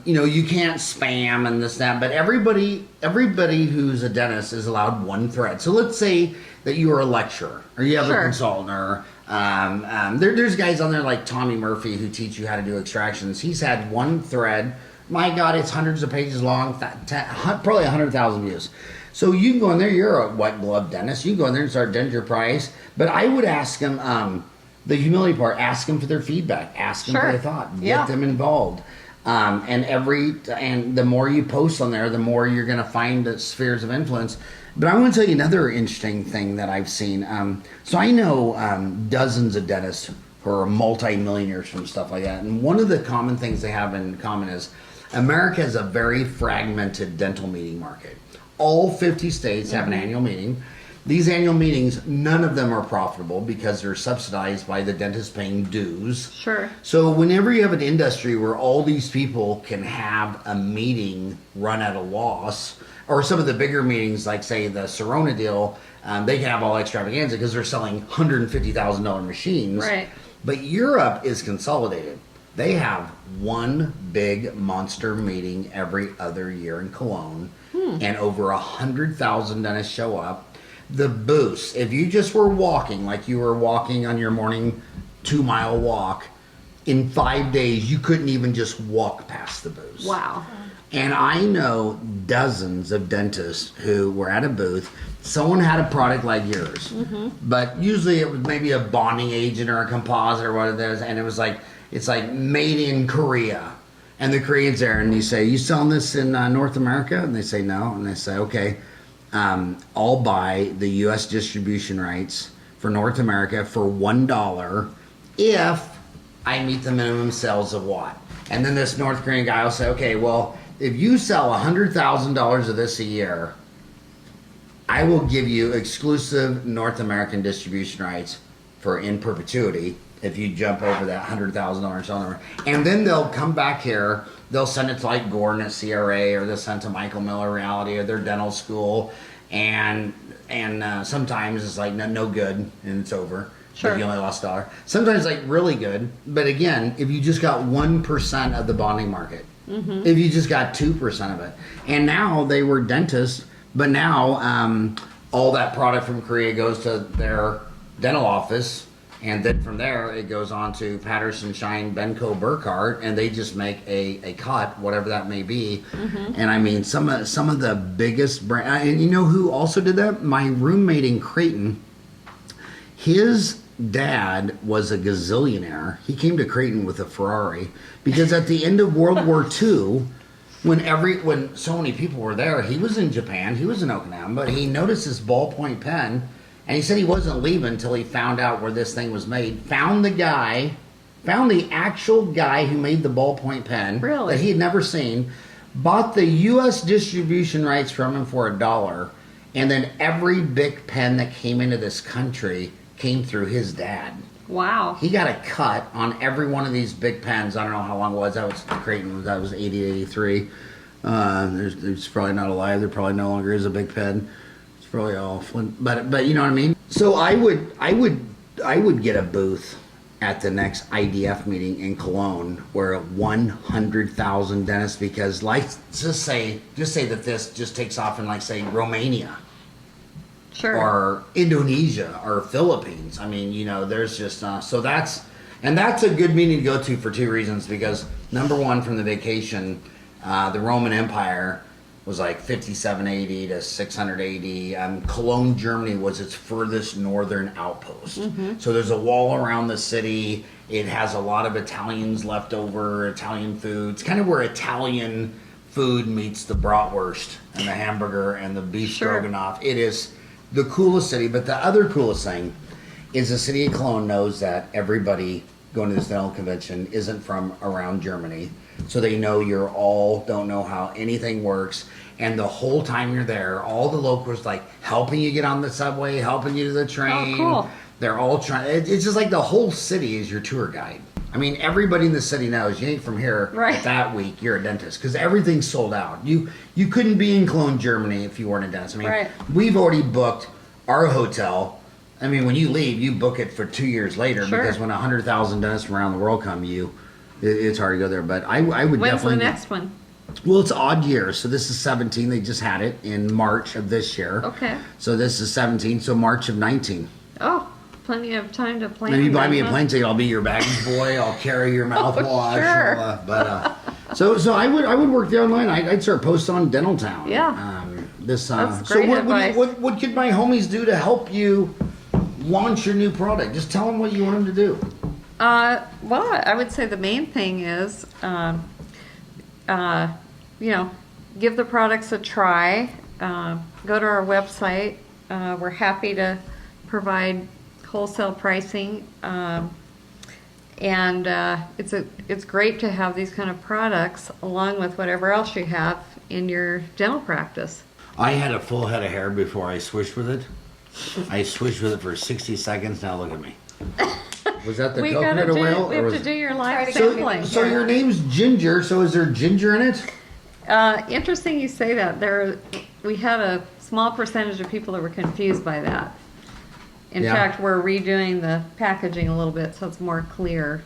you can't spam and this that, but everybody who's a dentist is allowed one thread. So let's say that you are a lecturer or you have a consultant or there's guys on there like Tommy Murphy who teach you how to do extractions. He's had one thread. My God, it's hundreds of pages long, probably 100,000 views. So you can go in there. You're a white glove dentist. You can go in there and start Ginger Price. But I would ask them the humility part. Ask them for their feedback. Ask them for their thought. Get them involved. And the more you post on there, the more you're going to find the spheres of influence. But I want to tell you another interesting thing that I've seen. So I know dozens of dentists who are multi-millionaires from stuff like that. And one of the common things they have in common is America has a very fragmented dental meeting market. All 50 states have an annual meeting. These annual meetings, none of them are profitable because they're subsidized by the dentist paying dues. Sure. So whenever you have an industry where all these people can have a meeting run at a loss, or some of the bigger meetings, like say the Sorona deal, they can have all extravaganza because they're selling $150,000 machines. Right. But Europe is consolidated. They have one big monster meeting every other year in Cologne, and over 100,000 dentists show up. The booths, if you just were walking, like you were walking on your morning 2-mile walk, in 5 days, you couldn't even just walk past the booth. Wow. And I know dozens of dentists who were at a booth. Someone had a product like yours, but usually it was maybe a bonding agent or a composite or what it is, and it's like made in Korea. And the Koreans there, and you say, "You selling this in North America?" And they say no, and they say, "Okay, I'll buy the U.S. distribution rights for North America for $1 if I meet the minimum sales of what." And then this North Korean guy will say, "Okay, well, if you sell $100,000 of this a year, I will give you exclusive North American distribution rights for in perpetuity if you jump over that $100,000 sale number." And then they'll come back here. They'll send it to like Gordon at CRA, or they'll send it to Michael Miller Reality or their dental school, and sometimes it's like no good and it's over. Sure. But you only lost $1. Sometimes like really good, but again, if you just got 1% of the bonding market, if you just got 2% of it, and now they were dentists. But now, all that product from Korea goes to their dental office, and then from there it goes on to Patterson, Shine, Benco, Burkhardt, and they just make a cut, whatever that may be. And I mean, some of the biggest brand. And you know who also did that? My roommate in Creighton. His dad was a gazillionaire. He came to Creighton with a Ferrari because at the end of World War II. When so many people were there, he was in Japan, he was in Okinawa, but he noticed this ballpoint pen, and he said he wasn't leaving until he found out where this thing was made. Found the actual guy who made the ballpoint pen Really? that he had never seen, bought the U.S. distribution rights from him for $1, and then every Bic pen that came into this country came through his dad. Wow. He got a cut on every one of these big pens. I don't know how long it was. That was Creighton. That was 80, 83. There's probably not alive. There probably no longer is a big pen. It's probably all Flint. But you know what I mean? So I would get a booth at the next IDF meeting in Cologne where 100,000 dentists, because like just say that this just takes off in like say Romania. Sure. Or Indonesia or Philippines. I mean, you know, there's just so that's a good meeting to go to for two reasons. Because number one, from the vacation, the Roman Empire was like 5780 to 680. Cologne, Germany was its furthest northern outpost. So there's a wall around the city. It has a lot of Italians left over, Italian food. It's kind of where Italian food meets the bratwurst and the hamburger and the beef stroganoff. It is the coolest city, but the other coolest thing is the city of Cologne knows that everybody going to this dental convention isn't from around Germany. So they know you're all don't know how anything works. And the whole time you're there, all the locals like helping you get on the subway, helping you to the train. Oh, cool. They're all trying. It's just like the whole city is your tour guide. I mean, everybody in the city knows you ain't from here. Right. That week you're a dentist because everything's sold out. You couldn't be in Cologne, Germany if you weren't a dentist. I mean, Right. We've already booked our hotel. I mean, when you leave, you book it for 2 years later because when 100,000 dentists from around the world come, it's hard to go there. But I would When's definitely. the next one? Well, it's odd years. So this is 17. They just had it in March of this year. Okay. So this is 17. So March of 19. Oh, plenty of time to plan. Maybe buy me a huh? plane ticket. I'll be your baggage boy. I'll carry your mouthwash. Sure. So I would work there online. I'd start posting on Dental Town. Yeah. That's great so advice. what could my homies do to help you launch your new product? Just tell them what you want them to do. Well, I would say the main thing is, give the products a try. Go to our website. We're happy to provide wholesale pricing, and it's great to have these kind of products along with whatever else you have in your dental practice. I had a full head of hair before I swished with it. I swished with it for 60 seconds. Now look at me. Was that the We coconut oil? have to do your live So- sampling. So your name's Ginger. So is there ginger in it? Interesting you say that. We had a small percentage of people that were confused by that. In Yeah. fact, we're redoing the packaging a little bit so it's more clear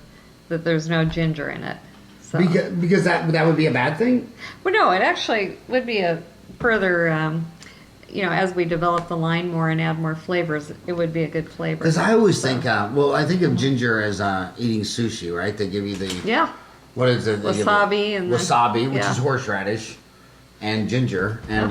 that there's no ginger in it. So. Because that would be a bad thing? Well, no, it actually would be a further as we develop the line more and add more flavors, it would be a good flavor. Because I always think, I think of ginger as eating sushi, right? They give you the Yeah. what is it? They give you Wasabi and wasabi, which yeah. is horseradish, and ginger, and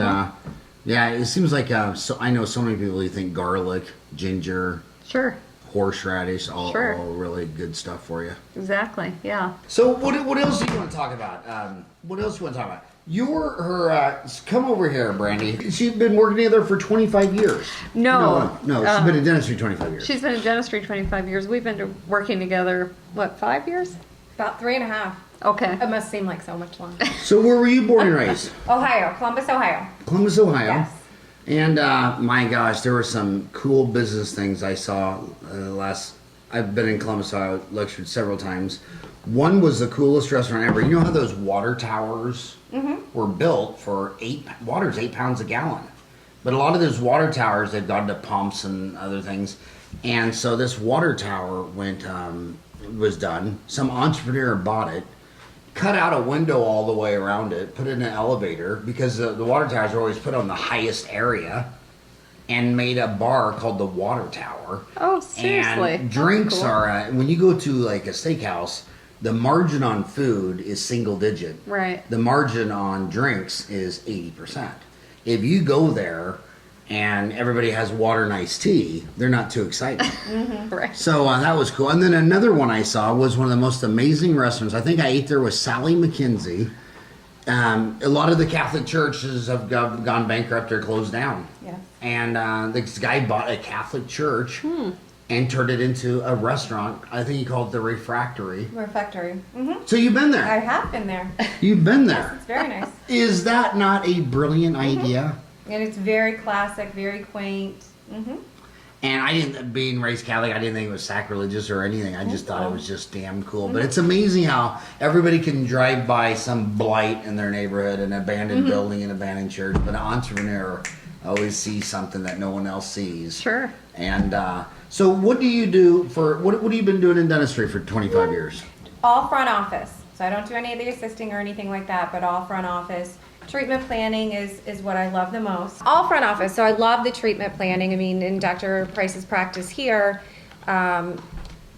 yeah, it seems like so I know so many people who think garlic, ginger, Sure. horseradish, all Sure. really good stuff for you. Exactly. Yeah. So what else do you want to talk about? What else do you want to talk about? Come over here, Brandy. She's been working together for 25 years. No. No, she's been in dentistry 25 years. She's been in dentistry 25 years. We've been working together, 5 years? About 3.5. Okay. It must seem like so much longer. So where were you born and raised? Ohio, Columbus, Ohio. Columbus, Ohio. Yes. And my gosh, there were some cool business things I saw I've been in Columbus, Ohio, lectured several times. One was the coolest restaurant ever. You know how those water towers were built for water's 8 pounds a gallon. But a lot of those water towers, they've gone to pumps and other things. And so this water tower was done. Some entrepreneur bought it, cut out a window all the way around it, put it in an elevator because the water towers are always put on the highest area, and made a bar called the Water Tower. Oh, seriously? And That's drinks cool. are when you go to like a steakhouse, the margin on food is single digit. Right. The margin on drinks is 80%. If you go there and everybody has water and iced tea, they're not too excited. Right. So that was cool. And then another one I saw was one of the most amazing restaurants. I think I ate there with Sally McKenzie. A lot of the Catholic churches have gone bankrupt or closed down. Yeah. And this guy bought a Catholic church and turned it into a restaurant. I think he called it the Refractory. Refectory. Mm-hmm. So you've been there. I have been there. You've been there. It's very nice. Is that not a brilliant idea? And it's very classic, very quaint. Mm-hmm. And I didn't, being raised Catholic, I didn't think it was sacrilegious or anything. I just thought it was just damn cool. But it's amazing how everybody can drive by some blight in their neighborhood, an abandoned building, an abandoned church. But an entrepreneur always sees something that no one else sees. Sure. And so what do you do what have you been doing in dentistry for 25 years? All front office. So I don't do any of the assisting or anything like that, but all front office. Treatment planning is what I love the most. All front office. So I love the treatment planning. I mean, in Dr. Price's practice here,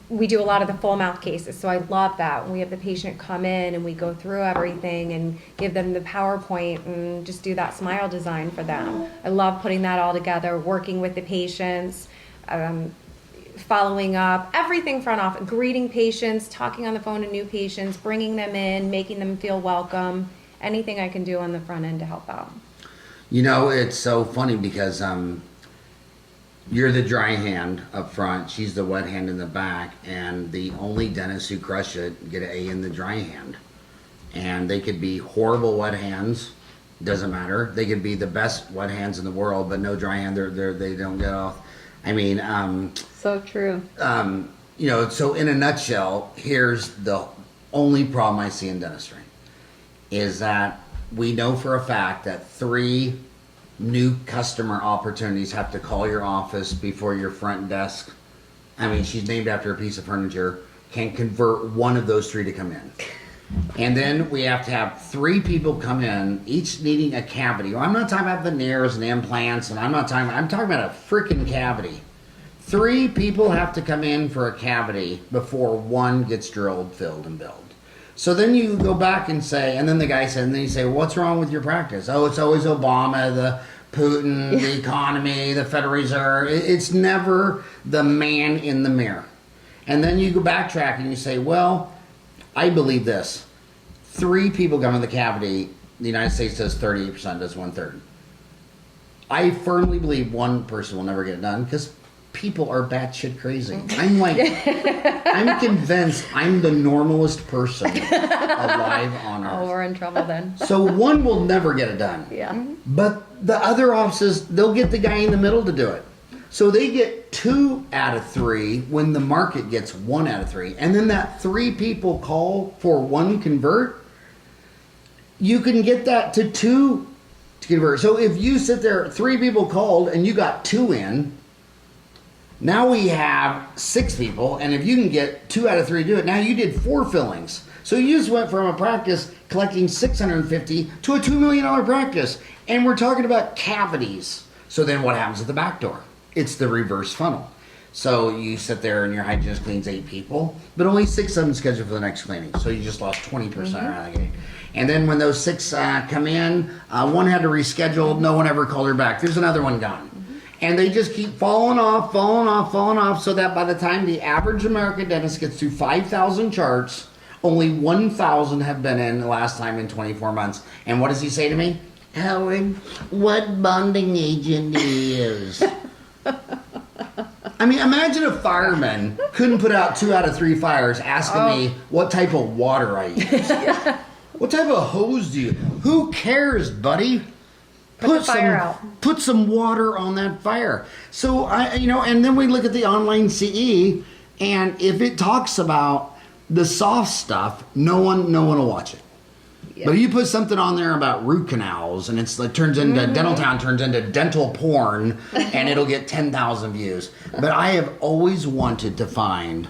we do a lot of the full mouth cases. So I love that. When we have the patient come in and we go through everything and give them the PowerPoint and just do that smile design for them. I love putting that all together, working with the patients, following up, everything front office, greeting patients, talking on the phone to new patients, bringing them in, making them feel welcome. Anything I can do on the front end to help out. You know, it's so funny because you're the dry hand up front, she's the wet hand in the back, and the only dentists who crush it get an A in the dry hand. And they could be horrible wet hands, doesn't matter. They could be the best wet hands in the world, but no dry hand, they don't get off. I mean, So true. you know, so in a nutshell, here's the only problem I see in dentistry. Is that we know for a fact that 3 new customer opportunities have to call your office before your front desk. I mean, she's named after a piece of furniture, can convert one of those 3 to come in. And then we have to have 3 people come in, each needing a cavity. Well, I'm not talking about veneers and implants, and I'm talking about a freaking cavity. 3 people have to come in for a cavity before one gets drilled, filled, and billed. So then you go back and say, and then the guy said, and then you say, what's wrong with your practice? Oh, it's always Obama, the Putin, the economy, the Federal Reserve. It's never the man in the mirror. And then you go backtrack and you say, well, I believe this. 3 people come in the cavity, the United States does 38%, does 1/3. I firmly believe one person will never get it done because people are batshit crazy. I'm convinced I'm the normalest person alive on Earth. Oh, we're in trouble then. So one will never get it done. Yeah. But the other offices, they'll get the guy in the middle to do it. So they get 2 out of 3 when the market gets 1 out of 3. And then that 3 people call for 1 convert, you can get that to 2 to convert. So if you sit there, 3 people called and you got 2 in, now we have 6 people, and if you can get 2 out of 3 to do it, now you did 4 fillings. So you just went from a practice collecting $650 to a $2 million practice. And we're talking about cavities. So then what happens at the back door? It's the reverse funnel. So you sit there and your hygienist cleans 8 people, but only 6 of them scheduled for the next cleaning. So you just lost 20% out of the gate. And then when those 6 come in, one had to reschedule. No one ever called her back. There's another one gone. And they just keep falling off, so that by the time the average American dentist gets to 5,000 charts, only 1,000 have been in the last time in 24 months. And what does he say to me? Howard, what bonding agent do you use? I mean, imagine a fireman couldn't put out 2 out of 3 fires asking me what type of water I use. What type of hose do you? Who cares, buddy? Put some water on that fire. So and then we look at the online CE, and if it talks about the soft stuff, no one will watch it. Yep. But if you put something on there about root canals, and it turns into Dental Town turns into dental porn, and it'll get 10,000 views. But I have always wanted to find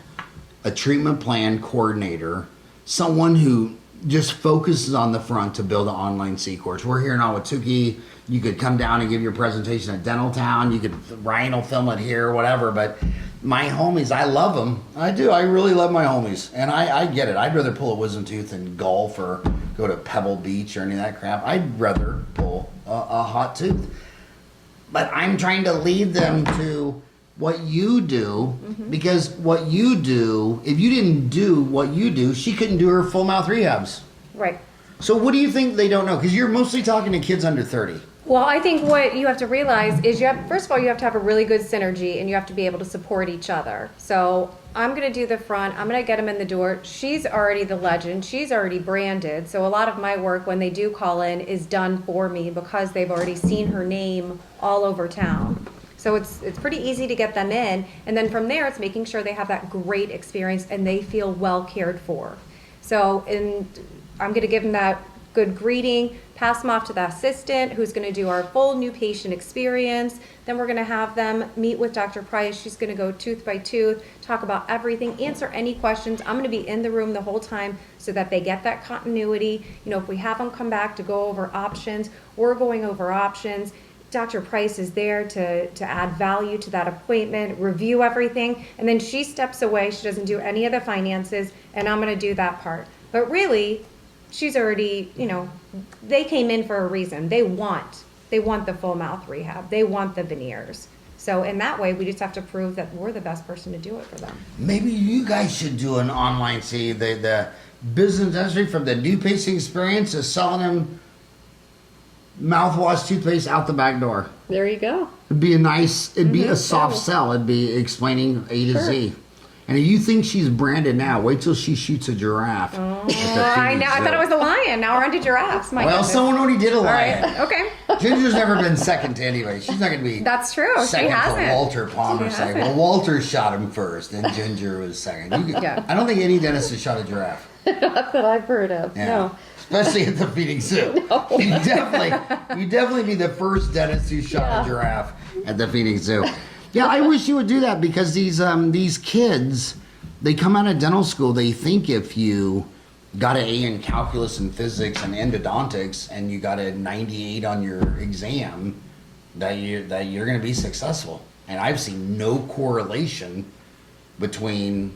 a treatment plan coordinator, someone who just focuses on the front to build an online C course. We're here in Ahwatukee. You could come down and give your presentation at Dental Town. Ryan will film it here, whatever. But my homies, I love them. I do. I really love my homies. And I get it. I'd rather pull a wisdom tooth than golf or go to Pebble Beach or any of that crap. I'd rather pull a hot tooth. But I'm trying to lead them to what you do, because what you do, if you didn't do what you do, she couldn't do her full mouth rehabs. Right. So what do you think they don't know? Because you're mostly talking to kids under 30. Well, I think what you have to realize is first of all, you have to have a really good synergy, and you have to be able to support each other. So I'm going to do the front. I'm going to get them in the door. She's already the legend. She's already branded. So a lot of my work when they do call in is done for me because they've already seen her name all over town. So it's pretty easy to get them in. And then from there, it's making sure they have that great experience and they feel well cared for. So I'm going to give them that good greeting, pass them off to the assistant who's going to do our full new patient experience. Then we're going to have them meet with Dr. Price. She's going to go tooth by tooth, talk about everything, answer any questions. I'm going to be in the room the whole time so that they get that continuity. If we have them come back to go over options, we're going over options. Dr. Price is there to add value to that appointment, review everything, and then she steps away. She doesn't do any of the finances, and I'm going to do that part. But really, she's already, they came in for a reason. They want the full mouth rehab. They want the veneers. So in that way, we just have to prove that we're the best person to do it for them. Maybe you guys should do an online, see, the business industry from the new patient experience is selling them mouthwash, toothpaste out the back door. There you go. It'd be a soft sell. It'd be explaining A to Z. And if you think she's branded now, wait till she shoots a giraffe. Oh, I know. I thought it was a lion. Now we're on to giraffes. Someone already did a lion. All right. Okay. Ginger's never been second to anybody. She's not going to be. That's true. Second she hasn't. to Walter Palmer. Well, Walter shot him first, and Ginger was second. I don't think any dentist has shot a giraffe. Not that I've heard of. Yeah. No. Especially at the feeding zoo. No. You definitely be the first dentist who shot a giraffe at the feeding zoo. Yeah, I wish you would do that, because these kids, they come out of dental school, they think if you got an A in calculus and physics and endodontics and you got a 98 on your exam, that you're going to be successful. And I've seen no correlation between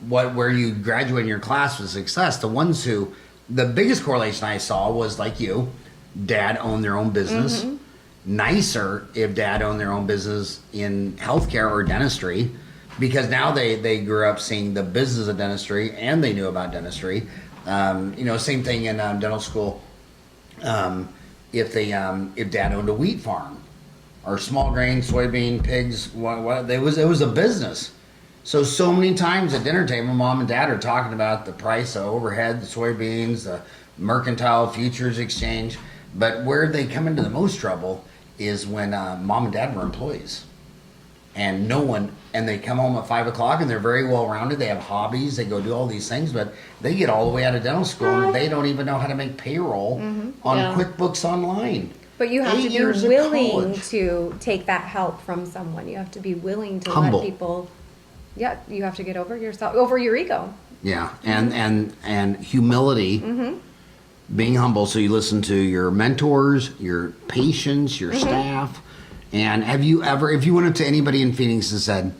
where you graduate in your class with success. The biggest correlation I saw was like you, dad owned their own business. Nicer if dad owned their own business in healthcare or dentistry, because now they grew up seeing the business of dentistry and they knew about dentistry. Same thing in dental school. If dad owned a wheat farm or small grain, soybean, pigs, it was a business. So many times at dinner table, mom and dad are talking about the price of overhead, the soybeans, the mercantile futures exchange. But where they come into the most trouble is when mom and dad were employees. And they come home at 5 o'clock and they're very well rounded. They have hobbies, they go do all these things, but they get all the way out of dental school and they don't even know how to make payroll on QuickBooks Online. But you have to be willing to take that help from someone. You have to be willing to let people. Yeah, you have to get over yourself, over your ego. Yeah, and humility, being humble. So you listen to your mentors, your patients, your staff. And have you ever, if you went up to anybody in Phoenix and said,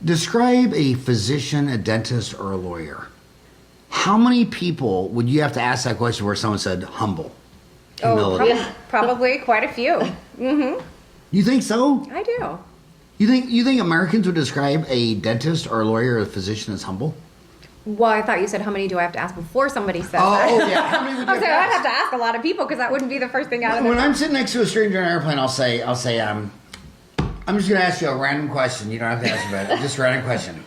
describe a physician, a dentist, or a lawyer, how many people would you have to ask that question where someone said humble? Humility. Oh, probably quite a few. Mm-hmm. You think so? I do. You think Americans would describe a dentist or a lawyer or a physician as humble? Well, I thought you said how many do I have to ask before somebody says that. Oh, yeah. How many would you I have was to like, I'd ask? have to ask a lot of people because that wouldn't be the first thing out of When their I'm sitting next to a stranger in an airplane, I'll say, I'm just going to ask you a random question. You don't have to answer it. Just a random question.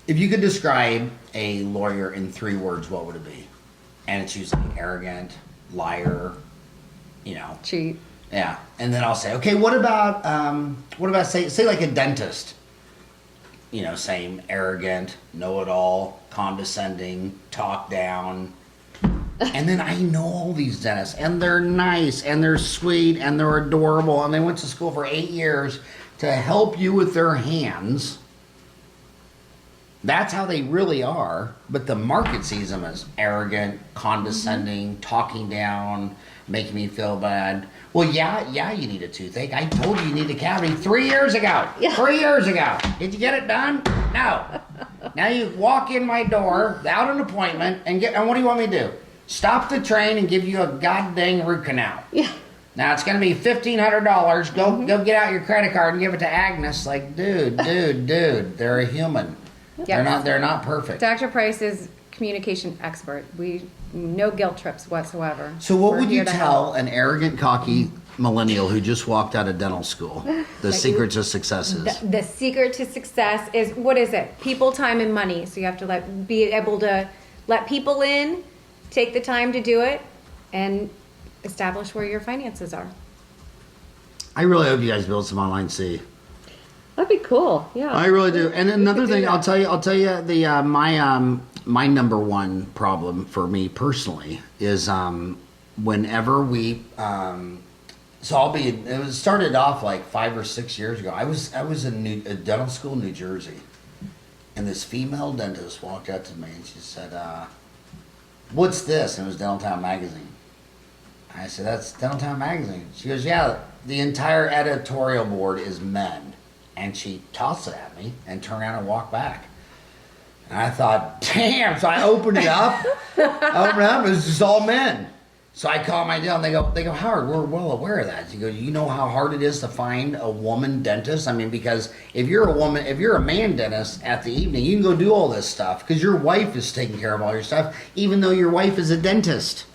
If you could describe a lawyer in 3 words, what would it be? And it's usually arrogant, liar, Cheat. Yeah. And then I'll say, okay, what about say like a dentist? Same, arrogant, know-it-all, condescending, talk down. And then I know all these dentists, and they're nice, and they're sweet, and they're adorable, and they went to school for 8 years to help you with their hands. That's how they really are, but the market sees them as arrogant, condescending, talking down, making me feel bad. Well, yeah, you need a toothache. I told you need a cavity 3 years ago. Yeah. 3 years ago. Did you get it done? No. Now you walk in my door without an appointment and what do you want me to do? Stop the train and give you a goddamn root canal. Yeah. Now it's going to be $1,500. Go get out your credit card and give it to Agnes. Like, dude, they're a human. Yep. They're not perfect. Dr. Price is communication expert. No guilt trips whatsoever. So what We're would you here to tell help. an arrogant, cocky millennial who just walked out of dental school? The secret to success is. The secret to success is, what is it? People, time, and money. So you have to be able to let people in, take the time to do it, and establish where your finances are. I really hope you guys build some online C. That'd be cool. Yeah. I really do. And another thing, that. I'll tell you the my number one problem for me personally is whenever we it started off like 5 or 6 years ago. I was in a dental school in New Jersey, and this female dentist walked up to me and she said, "What's this?" And it was Dental Town magazine. I said, "That's Dental Town magazine." She goes, "Yeah, the entire editorial board is men." And she tossed it at me and turned around and walked back. And I thought, damn. So I opened it up. It was just all men. So I call my deal and they go, "Howard, we're well aware of that." You go, "You know how hard it is to find a woman dentist?" I mean, because if you're a man dentist at the evening, you can go do all this stuff because your wife is taking care of all your stuff, even though your wife is a dentist.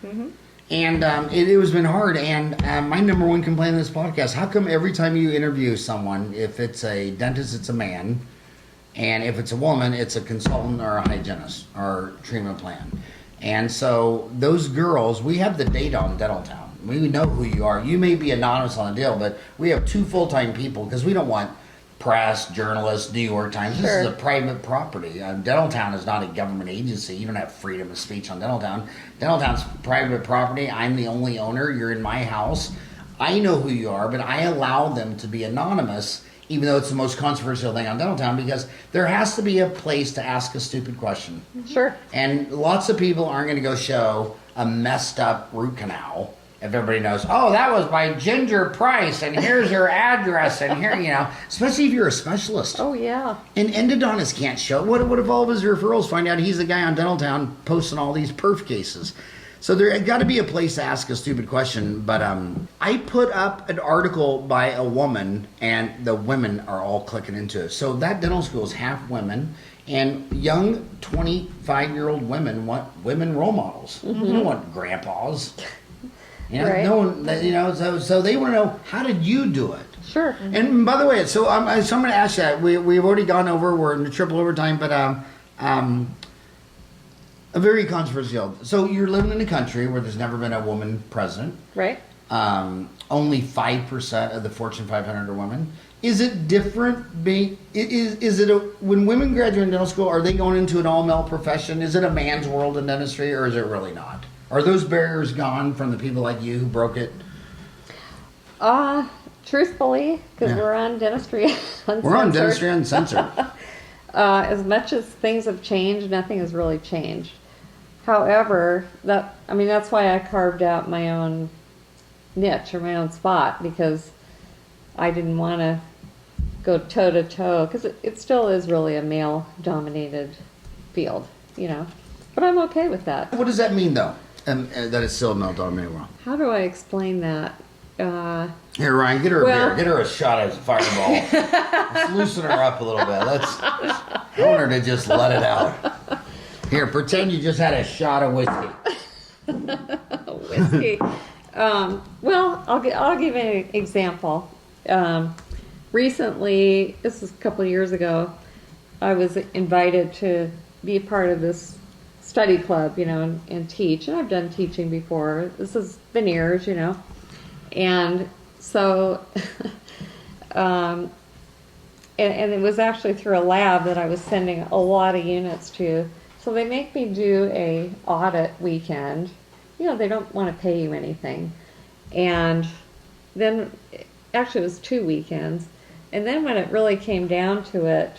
Mm-hmm. And it has been hard. And my number one complaint on this podcast, how come every time you interview someone, if it's a dentist, it's a man, and if it's a woman, it's a consultant or a hygienist or treatment plan? And so those girls, we have the data on Dental Town. We know who you are. You may be anonymous on the deal, but we have 2 full-time people because we don't want press, journalists, New York Times. This is a private property. Dental Town is not a government agency. You don't have freedom of speech on Dental Town. Dental Town's private property. I'm the only owner. You're in my house. I know who you are, but I allow them to be anonymous, even though it's the most controversial thing on Dental Town, because there has to be a place to ask a stupid question. Sure. And lots of people aren't going to go show a messed up root canal if everybody knows, oh, that was by Ginger Price, and here's her address, and here, especially if you're a specialist. Oh, yeah. And endodontists can't show. What if all of his referrals find out he's the guy on Dental Town posting all these perf cases? So there got to be a place to ask a stupid question. But I put up an article by a woman, and the women are all clicking into it. So that dental school is half women, and young 25-year-old women want women role models. Mm-hmm. They don't want grandpas. Right. No one, so they want to know, how did you do it? Sure. Mm-hmm. And by the way, so I'm going to ask you that. We've already gone over, we're in the triple overtime, but a very controversial. So you're living in a country where there's never been a woman president. Right. Only 5% of the Fortune 500 are women. Is it different being, when women graduate in dental school, are they going into an all-male profession? Is it a man's world in dentistry, or is it really not? Are those barriers gone from the people like you who broke it? Truthfully, because we're on Dentistry Uncensored. We're on Dentistry Uncensored. As much as things have changed, nothing has really changed. However, that's why I carved out my own niche or my own spot because I didn't want to go toe to toe because it still is really a male dominated field, you know. But I'm okay with that. What does that mean, though? That it's still not dominated well. How do I explain that? Here, Ryan, get her a Well- beer. Get her a shot at Fireball. Let's loosen her up a little bit. I want her to just let it out. Here, pretend you just had a shot of whiskey. Whiskey. Well, I'll give an example. Recently, this was a couple of years ago, I was invited to be a part of this study club, you know, and teach. And I've done teaching before. This is veneers, you know. And so, and it was actually through a lab that I was sending a lot of units to. So they make me do a audit weekend. You know, they don't want to pay you anything. And then, actually it was 2 weekends. And then when it really came down to it,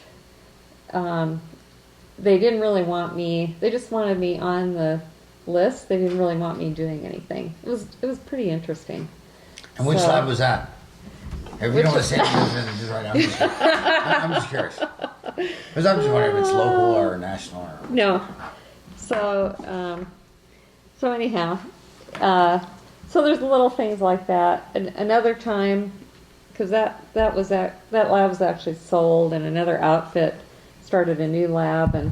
they didn't really want me, they just wanted me on the list. They didn't really want me doing anything. It was pretty interesting. And which So- lab was that? If you don't want to say anything, just right now. I'm just curious. Because I'm just wondering if it's local or national. Or... No. So, so anyhow, so there's little things like that. And another time, because that lab was actually sold, and another outfit started a new lab, and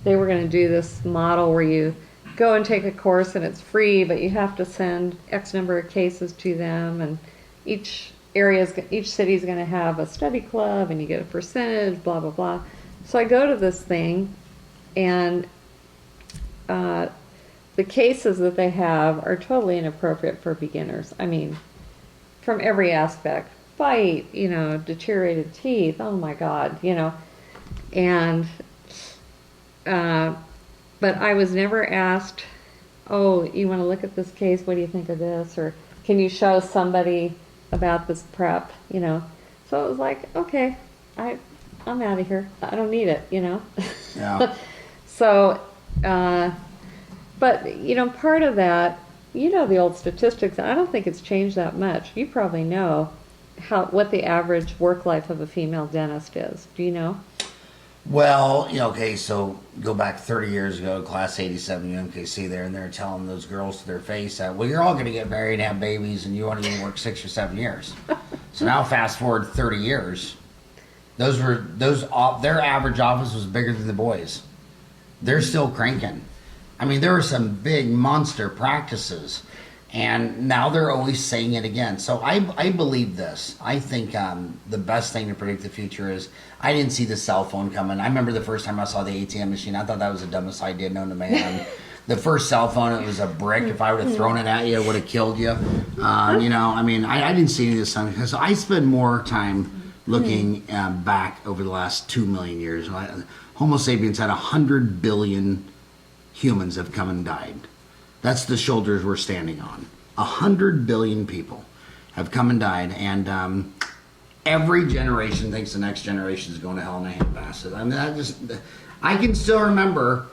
they were going to do this model where you go and take a course and it's free, but you have to send X number of cases to them, and each city is going to have a study club, and you get a percentage, blah blah blah. So I go to this thing, and the cases that they have are totally inappropriate for beginners. I mean, from every aspect. Bite, you know, deteriorated teeth, oh my God, you know. And, but I was never asked, oh, you want to look at this case, what do you think of this? Or can you show somebody about this prep, you know? So it was like, okay, I'm out of here. I don't need it, you know? Yeah. So, but, you know, part of that, you know, the old statistics, I don't think it's changed that much. You probably know what the average work life of a female dentist is. Do you know? Well, you know, okay, so go back 30 years ago, class 87 UMKC there, and they're telling those girls to their face that, well, you're all going to get married and have babies, and you won't even work 6 or 7 years. So now fast forward 30 years, their average office was bigger than the boys. They're still cranking. I mean, there were some big monster practices, and now they're always saying it again. So I believe this. I think the best thing to predict the future is, I didn't see the cell phone coming. I remember the first time I saw the ATM machine, I thought that was the dumbest idea known to man. The first cell phone, it was a brick. If I would have thrown it at you, it would have killed you. You know, I mean, I didn't see any of this stuff, because I spend more time looking back over the last 2 million years. Homo sapiens had 100 billion humans have come and died. That's the shoulders we're standing on. 100 billion people have come and died, and every generation thinks the next generation is going to hell in a handbasket. I mean, I can still remember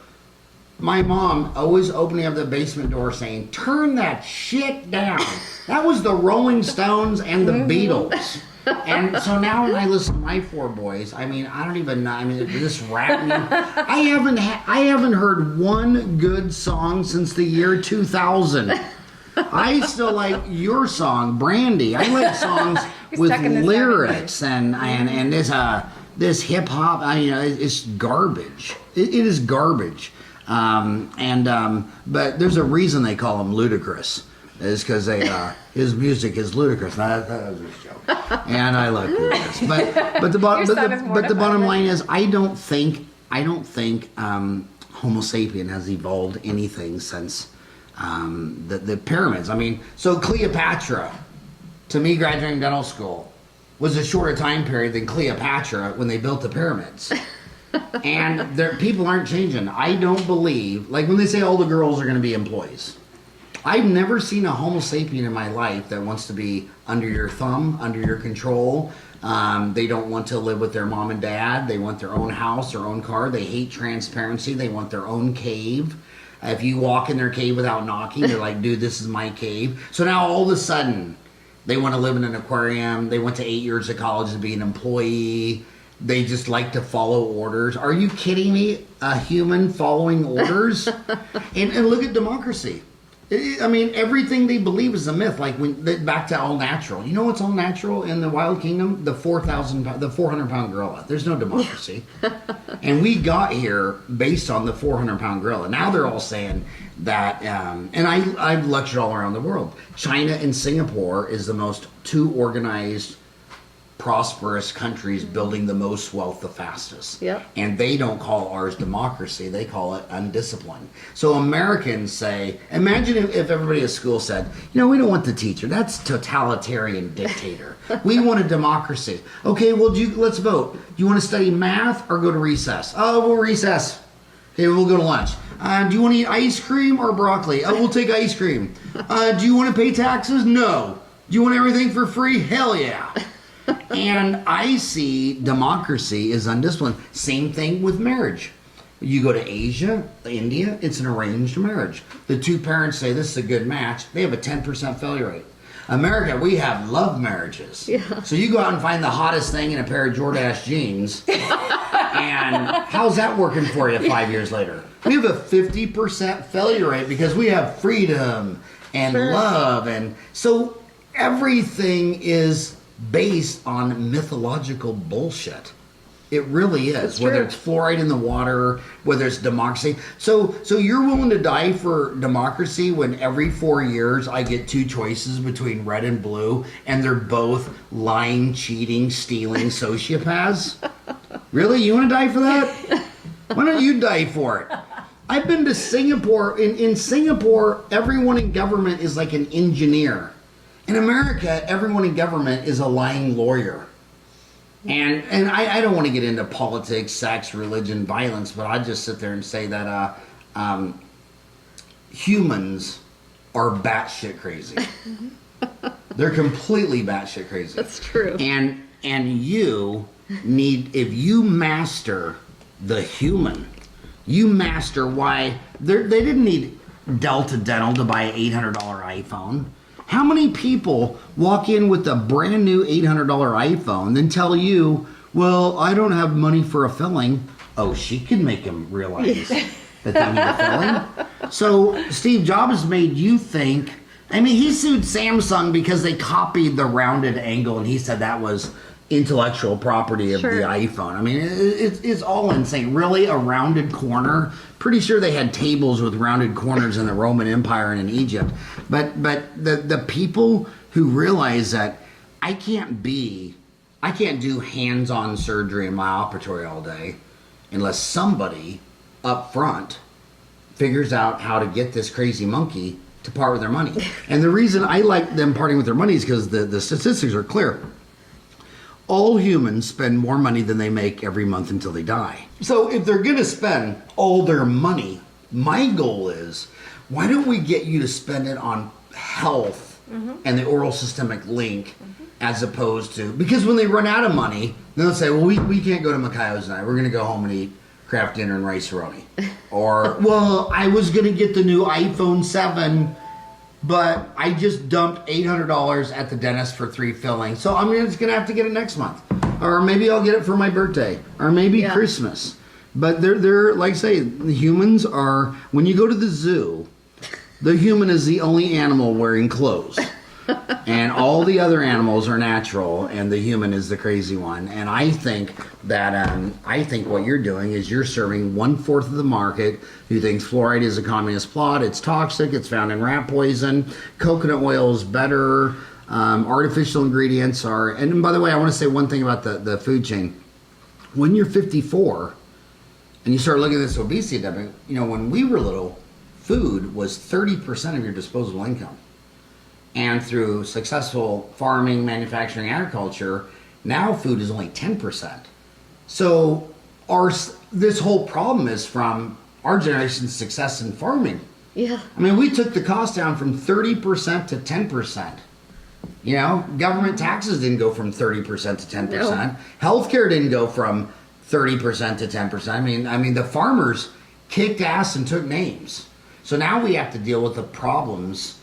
my mom always opening up the basement door saying, "Turn that shit down." That was the Rolling Stones and the Beatles. And so now when I listen to my 4 boys, I mean, I don't even know. I mean, this rap music, I haven't heard one good song since the year 2000. I still like your song, Brandy. I like songs with lyrics and this hip hop. You know, it's garbage. It is garbage. But there's a reason they call him Ludacris. Is because his music is ludicrous. That was a joke, and I like Ludacris. But the bottom line is, I don't think Homo sapien has evolved anything since the pyramids. I mean, so Cleopatra, to me, graduating dental school was a shorter time period than Cleopatra when they built the pyramids. And people aren't changing. I don't believe, like when they say all the girls are going to be employees. I've never seen a Homo sapien in my life that wants to be under your thumb, under your control. They don't want to live with their mom and dad. They want their own house, their own car. They hate transparency. They want their own cave. If you walk in their cave without knocking, they're like, dude, this is my cave. So now all of a sudden, they want to live in an aquarium. They went to 8 years of college to be an employee. They just like to follow orders. Are you kidding me? A human following orders? and look at democracy. I mean, everything they believe is a myth. Like back to all natural. You know what's all natural in the Wild Kingdom? The 400-pound gorilla. There's no democracy. And we got here based on the 400-pound gorilla. Now they're all saying that, and I've lectured all around the world. China and Singapore is the most two organized, prosperous countries building the most wealth the fastest. Yep. And they don't call ours democracy, they call it undisciplined. So Americans say, imagine if everybody at school said, you know, we don't want the teacher, that's totalitarian dictator. We want a democracy. Okay, well, let's vote. Do you want to study math or go to recess? Oh, we'll recess. Okay, we'll go to lunch. Do you want to eat ice cream or broccoli? Oh, we'll take ice cream. Do you want to pay taxes? No. Do you want everything for free? Hell yeah. And I see democracy is undisciplined. Same thing with marriage. You go to Asia, India, it's an arranged marriage. The two parents say this is a good match. They have a 10% failure rate. America, we have love marriages. Yeah. So you go out and find the hottest thing in a pair of Jordache jeans. And how's that working for you 5 years later? We have a 50% failure rate because we have freedom and love. And so everything is based on mythological bullshit. It really is. Whether it's fluoride in the water, whether it's democracy. So you're willing to die for democracy when every 4 years I get two choices between red and blue, and they're both lying, cheating, stealing sociopaths? Really? You want to die for that? Why don't you die for it? I've been to Singapore. In Singapore, everyone in government is like an engineer. In America, everyone in government is a lying lawyer. And I don't want to get into politics, sex, religion, violence, but I just sit there and say that humans are batshit crazy. They're completely batshit crazy. That's true. And you need, if you master the human, you master why they didn't need Delta Dental to buy an $800 iPhone. How many people walk in with a brand new $800 iPhone, then tell you, well, I don't have money for a filling? Oh, she can make them realize that they need a filling. So Steve Jobs made you think. I mean, he sued Samsung because they copied the rounded angle, and he said that was intellectual property of the iPhone. I mean, it's all insane. Really, a rounded corner? Pretty sure they had tables with rounded corners in the Roman Empire and in Egypt. But the people who realize that I can't do hands-on surgery in my operatory all day unless somebody up front figures out how to get this crazy monkey to part with their money. And the reason I like them parting with their money is because the statistics are clear. All humans spend more money than they make every month until they die. So if they're going to spend all their money, my goal is, why don't we get you to spend it on health and the oral systemic link as opposed to, because when they run out of money, then they'll say, well, we can't go to Macayo's tonight. We're going to go home and eat Kraft dinner and rice-a-roni. Or, well, I was going to get the new iPhone 7, but I just dumped $800 at the dentist for 3 fillings. So I'm just going to have to get it next month. Or maybe I'll get it for my birthday. Or maybe Christmas. But they're like I say, the humans are, when you go to the zoo, the human is the only animal wearing clothes. And all the other animals are natural, and the human is the crazy one. And I think that what you're doing is you're serving 1/4 of the market who thinks fluoride is a communist plot. It's toxic. It's found in rat poison. Coconut oil is better. Artificial ingredients are. And by the way, I want to say one thing about the food chain. When you're 54 and you start looking at this obesity epidemic, you know, when we were little, food was 30% of your disposable income. And through successful farming, manufacturing, agriculture, now food is only 10%. So this whole problem is from our generation's success in farming. Yeah. I mean, we took the cost down from 30% to 10%. You know, government taxes didn't go from 30% to 10%. No. Healthcare didn't go from 30% to 10%. I mean, the farmers kicked ass and took names. So now we have to deal with the problems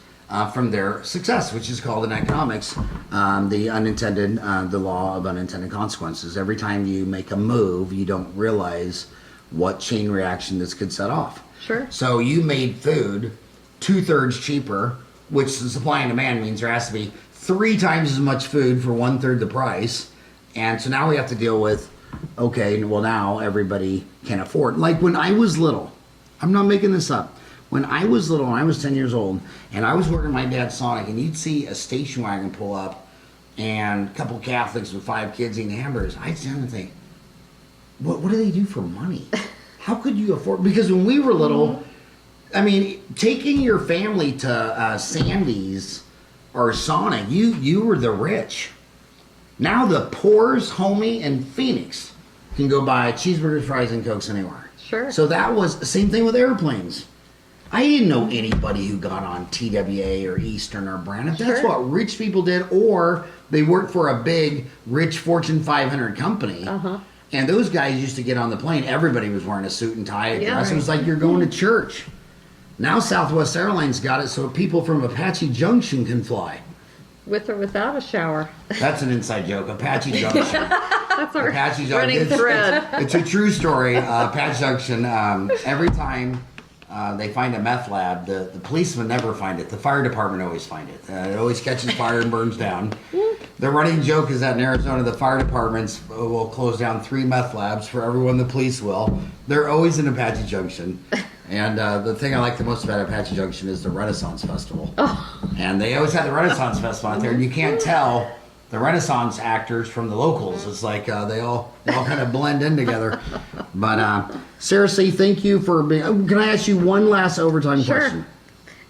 from their success, which is called in economics the law of unintended consequences. Every time you make a move, you don't realize what chain reaction this could set off. Sure. So you made food 2/3 cheaper, which the supply and demand means there has to be 3 times as much food for 1/3 the price. And so now we have to deal with, okay, well now everybody can afford. Like when I was little, I'm not making this up. When I was little, when I was 10 years old, and I was working my dad's Sonic, and you'd see a station wagon pull up, and a couple Catholics with 5 kids eating hamburgers, I'd stand and think, what do they do for money? How could you afford? Because when we were little, I mean, taking your family to Sandy's or Sonic, you were the rich. Now the poor's homie in Phoenix can go buy cheeseburgers, fries, and Cokes anywhere. Sure. So that was the same thing with airplanes. I didn't know anybody who got on TWA or Eastern or Braniff. That's Sure. what rich people did, or they worked for a big, rich Fortune 500 company. And those guys used to get on the plane. Everybody was wearing a suit and tie. Yeah, It was like you're going to church. Now Southwest Airlines got it so people from Apache Junction can fly. With or without a shower. That's an inside joke. Apache Junction. That's our Apache Junction. running thread. It's a true story. Apache Junction. Every time they find a meth lab, the policemen never find it. The fire department always find it. It always catches fire and burns down. The running joke is that in Arizona, the fire departments will close down 3 meth labs for everyone. The police will. They're always in Apache Junction. And the thing I like the most about Apache Junction is the Renaissance Festival. And they always have the Renaissance Festival out there, and you can't tell the Renaissance actors from the locals. It's like they all kind of blend in together. But seriously, thank you for being. Can I ask you one last overtime question?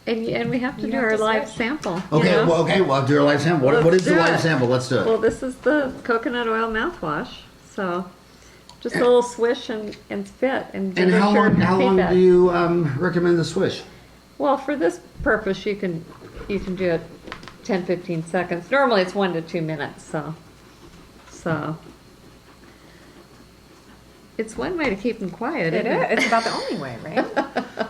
And we have to You do have our to live switch. sample. Okay, you know? we'll do our live sample. What Let's is the do live it. sample? Let's do it. Well, this is the coconut oil mouthwash. So just a little swish and spit. And And how your long feedback. do you recommend the swish? Well, for this purpose, you can do it 10-15 seconds. Normally, it's 1 to 2 minutes. So it's one way to keep them quiet. It isn't is. It's about the only way, right?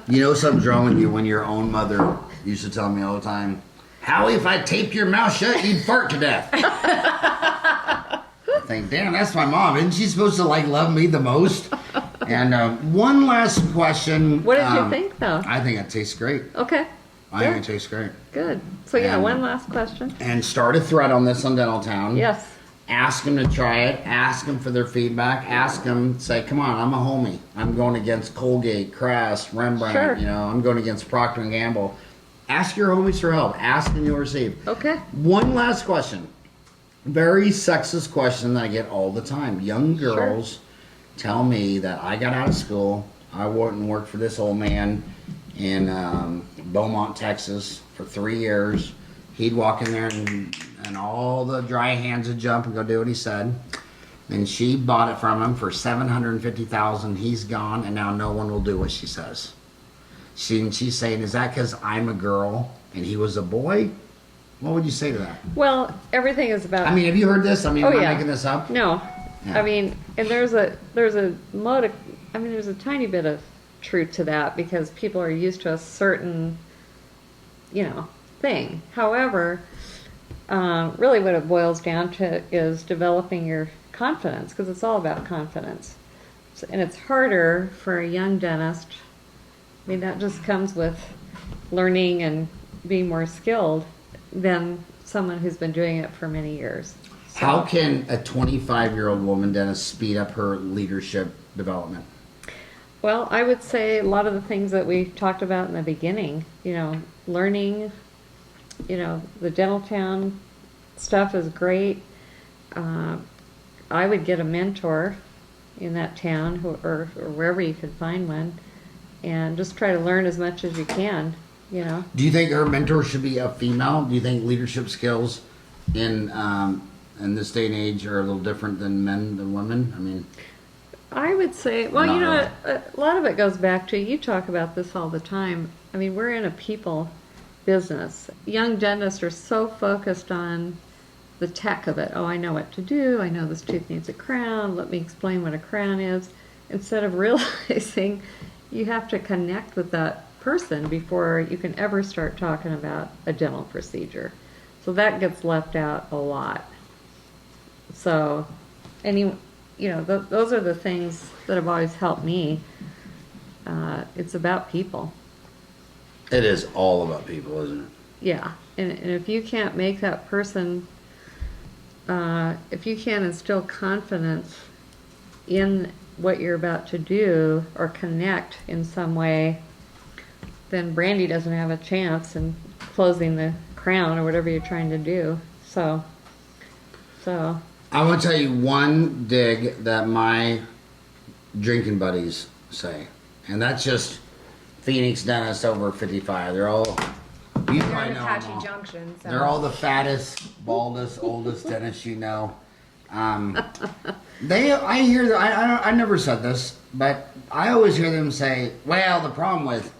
You know something's wrong with you when your own mother used to tell me all the time, Howie, if I taped your mouth shut, you'd fart to death. I think, damn, that's my mom. Isn't she supposed to love me the most? And one last question. What did you think, though? I think it tastes great. Okay. I think it tastes great. Good. So yeah, And- one last question. And start a thread on this on Dental Town. Yes. Ask them to try it. Ask them for their feedback. Ask them, say, come on, I'm a homie. I'm going against Colgate, Crest, Rembrandt. Sure. I'm going against Procter & Gamble. Ask your homies for help. Ask and you'll receive. Okay. One last question. Very sexist question that I get all the time. Young girls tell me that I got out of school. I went and worked for this old man in Beaumont, Texas for 3 years. He'd walk in there and all the dry hands would jump and go do what he said. And she bought it from him for $750,000. He's gone, and now no one will do what she says. She's saying, is that because I'm a girl and he was a boy? What would you say to that? Well, everything is about. I mean, have you heard this? I mean, Oh, am I yeah. making this up? No. Yeah. I mean, and there's a tiny bit of truth to that because people are used to a certain, thing. However, really what it boils down to is developing your confidence because it's all about confidence. And it's harder for a young dentist. I mean, that just comes with learning and being more skilled than someone who's been doing it for many years. So- How can a 25-year-old woman dentist speed up her leadership development? Well, I would say a lot of the things that we talked about in the beginning, learning, the Dental Town stuff is great. I would get a mentor in that town or wherever you could find one and just try to learn as much as you can, Do you think her mentor should be a female? Do you think leadership skills in this day and age are a little different than men than women? I mean, I would say, well, Not a lot of it goes back to, you talk about this all the time. I mean, we're in a people business. Young dentists are so focused on the tech of it. Oh, I know what to do. I know this tooth needs a crown. Let me explain what a crown is. Instead of realizing you have to connect with that person before you can ever start talking about a dental procedure. So that gets left out a lot. So, those are the things that have always helped me. It's about people. It is all about people, isn't it? Yeah, and if you can't make that person, if you can't instill confidence in what you're about to do or connect in some way, then Brandy doesn't have a chance in closing the crown or whatever you're trying to do. So I want to tell you one dig that my drinking buddies say, and that's just Phoenix dentists over 55. They're all, you They're probably in know them Apache all. Junction. So. They're all the fattest, baldest, oldest dentists you know. I hear that. I never said this, but I always hear them say, "Well, the problem with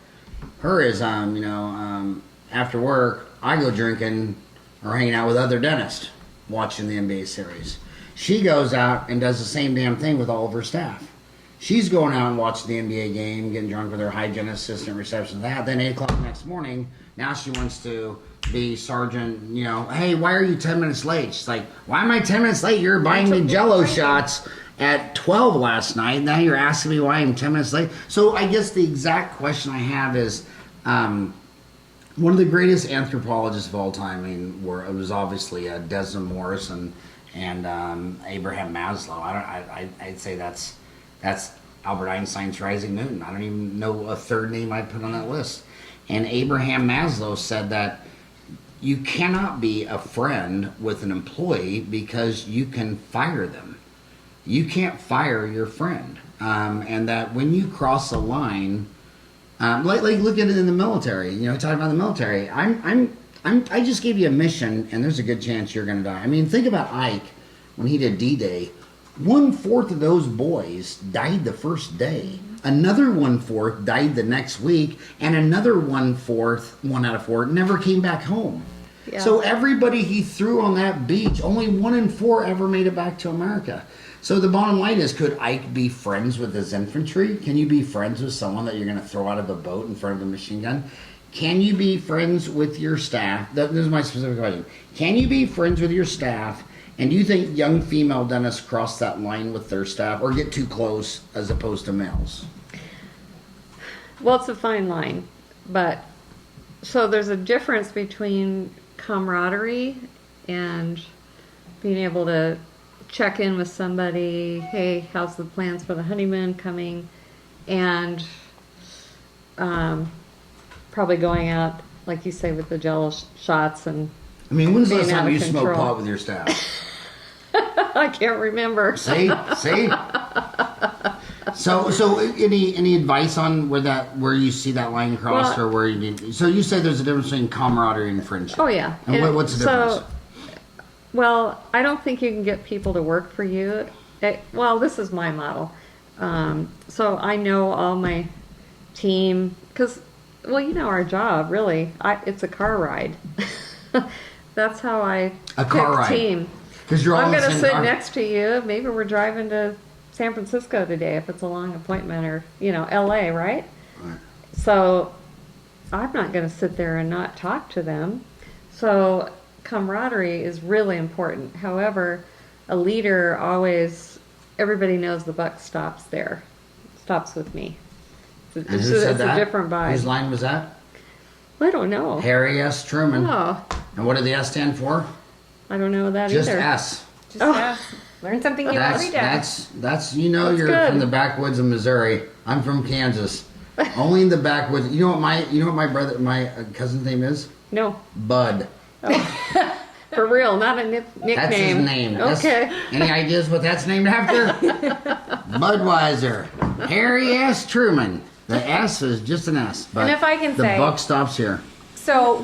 her is, after work, I go drinking or hanging out with other dentists, watching the NBA series. She goes out and does the same damn thing with all of her staff. She's going out and watching the NBA game, getting drunk with her hygienist, assistant, receptionist, that. Then 8 o'clock the next morning, now she wants to be sergeant, hey, why are you 10 minutes late? She's like, why am I 10 minutes late? You're buying me Jell-O shots at 12 last night. Now you're asking me why I'm 10 minutes late. So I guess the exact question I have is, one of the greatest anthropologists of all time, it was obviously Desmond Morris and Abraham Maslow. I'd say that's Albert Einstein's Rising Newton. I don't even know a third name I'd put on that list. And Abraham Maslow said that you cannot be a friend with an employee because you can fire them. You can't fire your friend. And that when you cross a line, like look at it in the military. Talking about the military. I just gave you a mission, and there's a good chance you're going to die. Think about Ike when he did D-Day. 1/4 of those boys died the first day. Another 1/4 died the next week, and another 1/4, 1 out of 4, never came back home. Yeah. So everybody he threw on that beach, only 1 in 4 ever made it back to America. So the bottom line is, could Ike be friends with his infantry? Can you be friends with someone that you're going to throw out of a boat in front of a machine gun? Can you be friends with your staff? This is my specific question. Can you be friends with your staff? And do you think young female dentists cross that line with their staff or get too close as opposed to males? Well, it's a fine line. But so there's a difference between camaraderie and being able to check in with somebody, hey, how's the plans for the honeymoon coming? And probably going out, like you say, with the Jell-O shots and when's the last time you smoked pot with your staff? I can't remember. See? So any advice on where you see that line crossed, or where you need? So you say there's a difference between camaraderie and friendship. Oh yeah. And what's the difference? Well, I don't think you can get people to work for you. This is my model. So I know all my team because, our job really. It's a car ride. That's how I pick team. Because you're all I'm going to sit next to you. Maybe we're driving to San Francisco today if it's a long appointment, or LA, right? So I'm not going to sit there and not talk to them. So camaraderie is really important. However, a leader everybody knows the buck stops there. Stops with me. It's a different vibe. Whose line was that? I don't know. Harry S. Truman. Oh. And what did the S stand for? I don't know that Just either. S. Just S. Learn something new every day. That's you're good. from the backwoods of Missouri. I'm from Kansas. Only in the backwoods. You know what my cousin's name is? No. Bud. Oh. For real, not a nickname. That's his name. Okay. Any ideas what that's named after? Budweiser. Harry S. Truman. The S is just an S. But and if I can the say, buck stops here. So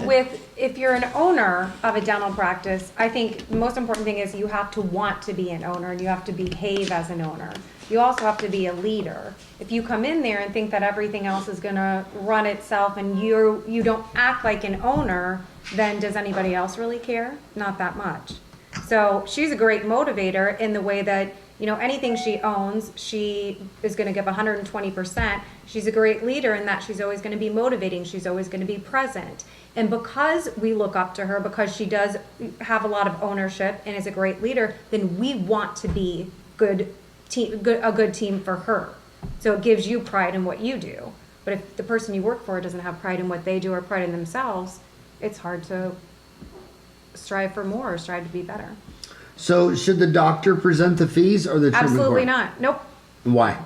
if you're an owner of a dental practice, I think the most important thing is you have to want to be an owner and you have to behave as an owner. You also have to be a leader. If you come in there and think that everything else is going to run itself and you don't act like an owner, then does anybody else really care? Not that much. So she's a great motivator in the way that anything she owns, she is going to give 120%. She's a great leader in that she's always going to be motivating. She's always going to be present. And because we look up to her, because she does have a lot of ownership and is a great leader, then we want to be a good team for her. So it gives you pride in what you do. But if the person you work for doesn't have pride in what they do or pride in themselves, it's hard to strive for more or strive to be better. So should the doctor present the fees or the treatment Absolutely court? not. Nope. Why?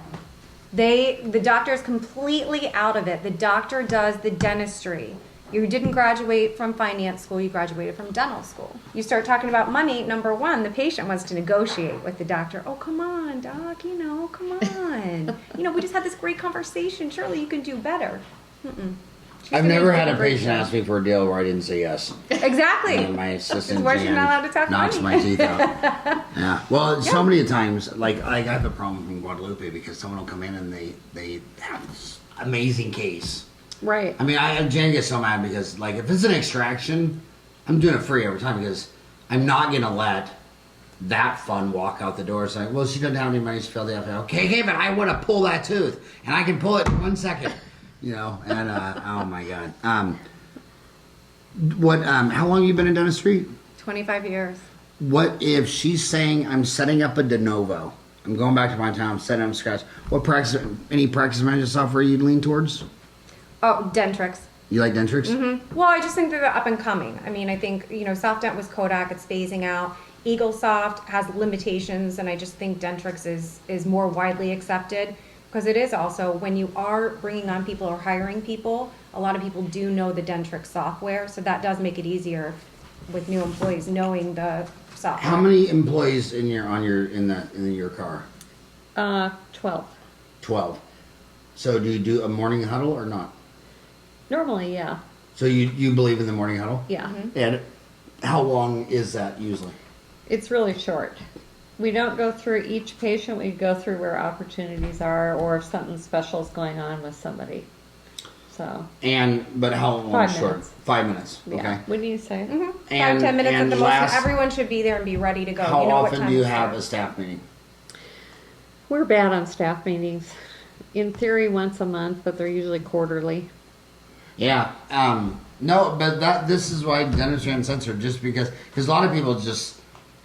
The doctor is completely out of it. The doctor does the dentistry. You didn't graduate from finance school, you graduated from dental school. You start talking about money, number one, the patient wants to negotiate with the doctor. Oh, come on, doc, come on. We just had this great conversation. Surely you can do better. I've never had a patient ask me for a deal where I didn't say yes. Exactly. And my assistant Why you're not allowed to talk knocks money? my teeth out. Yeah. Well, so many times, like I have a problem in Guadalupe because someone will come in and they have this amazing case. Right. I mean, Jan gets so mad because, like, if it's an extraction, I'm doing it free every time because I'm not going to let that fun walk out the door. It's like, well, she doesn't have any money to fill the FA. Okay, but I want to pull that tooth, and I can pull it in 1 second, and, oh, my God. How long have you been in dentistry? 25 years. What if she's saying, I'm setting up a de novo. I'm going back to my town, I'm setting up scratch. Any practice management software you'd lean towards? Oh, Dentrix. You like Dentrix? Mm-hmm. Well, I just think they're up and coming. I mean, I think, Soft Dent was Kodak, it's phasing out. EagleSoft has limitations, and I just think Dentrix is more widely accepted because it is also, when you are bringing on people or hiring people, a lot of people do know the Dentrix software, so that does make it easier with new employees knowing the software. How many employees in your car? 12. 12. So do you do a morning huddle or not? Normally, yeah. So you believe in the morning huddle? Yeah. Mm-hmm. And how long is that usually? It's really short. We don't go through each patient. We go through where opportunities are or if something special is going on with somebody. So. But how long? 5 short? minutes. 5 minutes. Yeah. Okay. What do you say? Mm-hmm. 5, And- 10 minutes and at the most. last- Everyone should be there and be ready to go. How what often time do you to have start. a staff meeting? We're bad on staff meetings. In theory, once a month, but they're usually quarterly. Yeah. No, but this is why Dentistry Uncensored, just because a lot of people just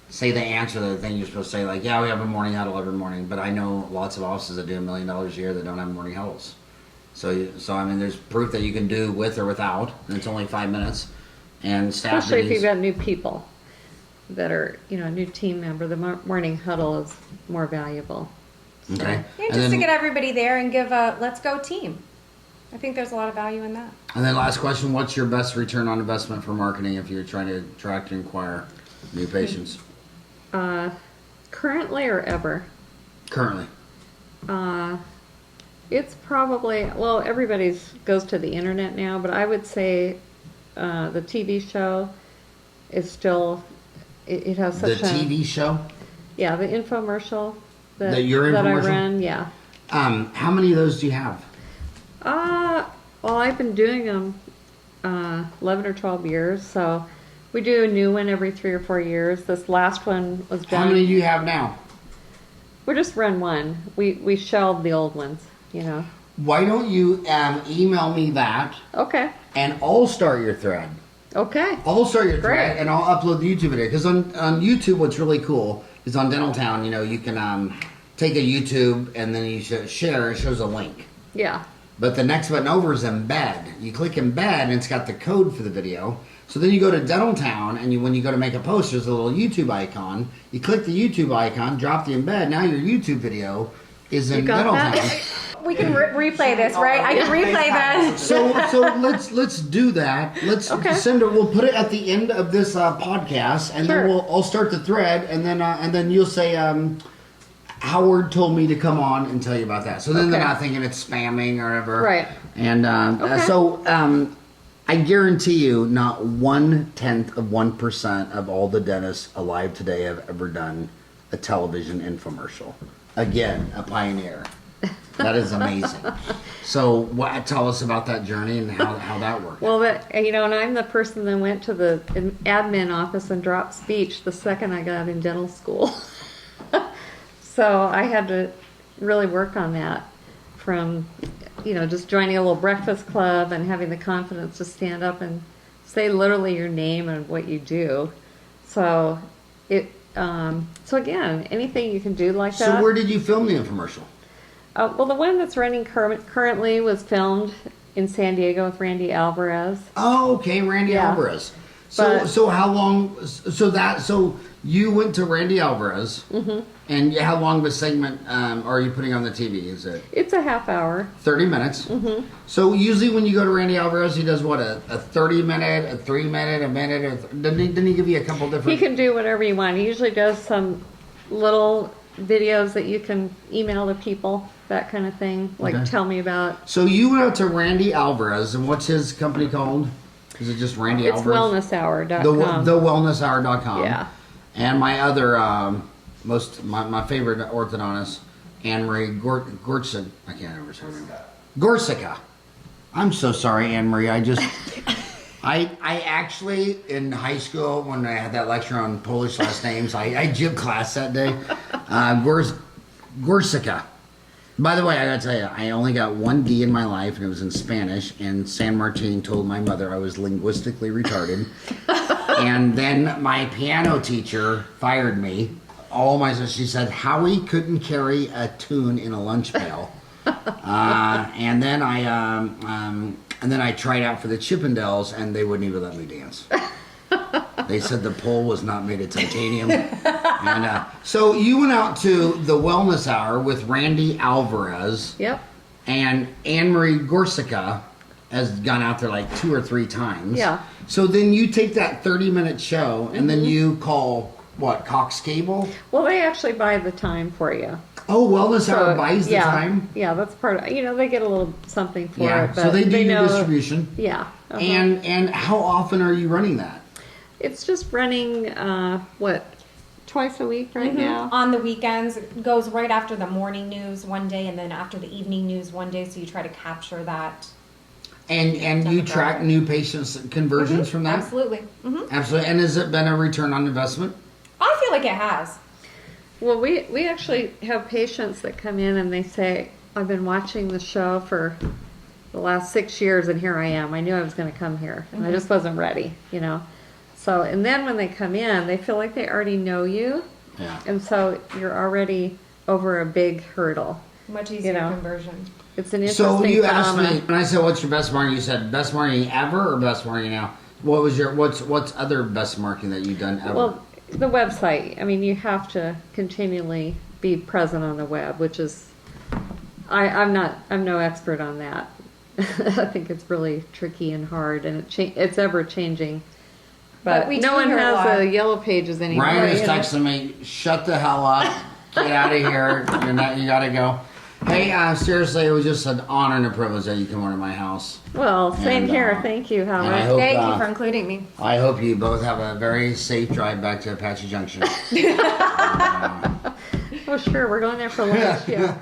say the answer to the thing you're supposed to say, like, yeah, we have a morning huddle every morning, but I know lots of offices that do $1 million a year that don't have morning huddles. So I mean, there's proof that you can do with or without, and it's only 5 minutes. And staff Especially if meetings, you've got new people that are, a new team member, the morning huddle is more valuable. okay. Yeah, And just to then- get everybody there and give a let's go team. I think there's a lot of value in that. And then last question, what's your best return on investment for marketing if you're trying to attract and acquire new patients? Currently or ever? Currently. It's probably, well, everybody's goes to the internet now, but I would say the TV show is still, it has The such a... TV show? Yeah, the infomercial Your that I infomercial? run, yeah. How many of those do you have? Well, I've been doing them 11 or 12 years, so we do a new one every 3 or 4 years. This last one was done. How many do you have now? We just run one. We shelved the old ones, Why don't you email me that Okay. and I'll start your thread. Okay. I'll start your Great. thread and I'll upload the YouTube video. Because on YouTube, what's really cool is on Dental Town, you can take a YouTube and then you share. It shows a link. Yeah. But the next button over is embed. You click embed and it's got the code for the video. So then you go to Dental Town and when you go to make a post, there's a little YouTube icon. You click the YouTube icon, drop the embed. Now your YouTube video is in You got Dental that? Town. We can replay this, right? I can replay that. So let's do that. Let's Okay. send it. We'll put it at the end of this podcast, and Sure. then I'll start the thread, and then you'll say Howard told me to come on and tell you about that. So then they're Okay. not thinking it's spamming or whatever. Right. And Okay. I guarantee you, not 1/10% of all the dentists alive today have ever done a television infomercial. Again, a pioneer. That is amazing. So, tell us about that journey and how that worked. Well, and I'm the person that went to the admin office and dropped speech the second I got in dental school. So I had to really work on that from, just joining a little breakfast club and having the confidence to stand up and say literally your name and what you do. So so again, anything you can do like that. So where did you film the infomercial? Well, the one that's running currently was filmed in San Diego with Randy Alvarez. Oh, okay, Randy Alvarez. So how long? So you went to Randy Alvarez, and how long of a segment are you putting on the TV? Is it? It's a half hour. 30 minutes. So usually when you go to Randy Alvarez, he does what, a 30-minute, a 3-minute, a minute, or didn't he give you a couple different? He can do whatever you want. He usually does some little videos that you can email to people, that kind of thing. Like tell me about. So you went out to Randy Alvarez, and what's his company called? Is it just Randy It's Alvarez? wellnesshour.com. TheWellnessHour.com. Yeah. And my other, my favorite orthodontist, Anne-Marie Gorsica. I can't ever say her name. Gorsica. I'm so sorry, Anne-Marie. I actually, in high school, when I had that lecture on Polish last names, I gym class that day. Gorsica. By the way, I gotta tell you, I only got one D in my life, and it was in Spanish. And San Martin told my mother I was linguistically retarded. And then my piano teacher fired me. She said Howie couldn't carry a tune in a lunch pail. And then I tried out for the Chippendales, and they wouldn't even let me dance. They said the pole was not made of titanium. And so you went out to the Wellness Hour with Randy Alvarez. Yep. And Anne-Marie Gorsica has gone out there like 2 or 3 times. Yeah. So then you take that 30-minute show, and then you call, what, Cox Cable? Well, they actually buy the time for you. Oh, Wellness Hour buys the yeah, time? Yeah, that's part of they get a little something for Yeah, it. But so they do know, distribution. Yeah. And how often are you running that? It's just running, twice a week right now? On the weekends, it goes right after the morning news one day, and then after the evening news one day, so you try to capture that. And you track new patients' conversions from that? Absolutely. Absolutely. And has it been a return on investment? I feel like it has. Well, we actually have patients that come in and they say, I've been watching the show for the last 6 years, and here I am. I knew I was going to come here, and I just wasn't ready, So, and then when they come in, they feel like they already know you. Yeah. And so you're already over a big hurdle. Much easier conversion. It's an interesting So you asked phenomenon. me, when I said, what's your best marketing? You said, best marketing ever or best marketing now? What's other best marketing that you've done ever? Well, the website. I mean, you have to continually be present on the web, which is, I'm no expert on that. I think it's really tricky and hard, and it's ever changing. But we no do one hear a has lot. the yellow pages anymore. Ryan is texting me, shut the hell up, get out of here, you gotta go. Hey, seriously, it was just an honor and a privilege that you come over to my house. Well, same And, here. Thank you, and I Howard. hope, Thank you for including me. I hope you both have a very safe drive back to Apache Junction. Oh, sure. We're going there for lunch. Yeah.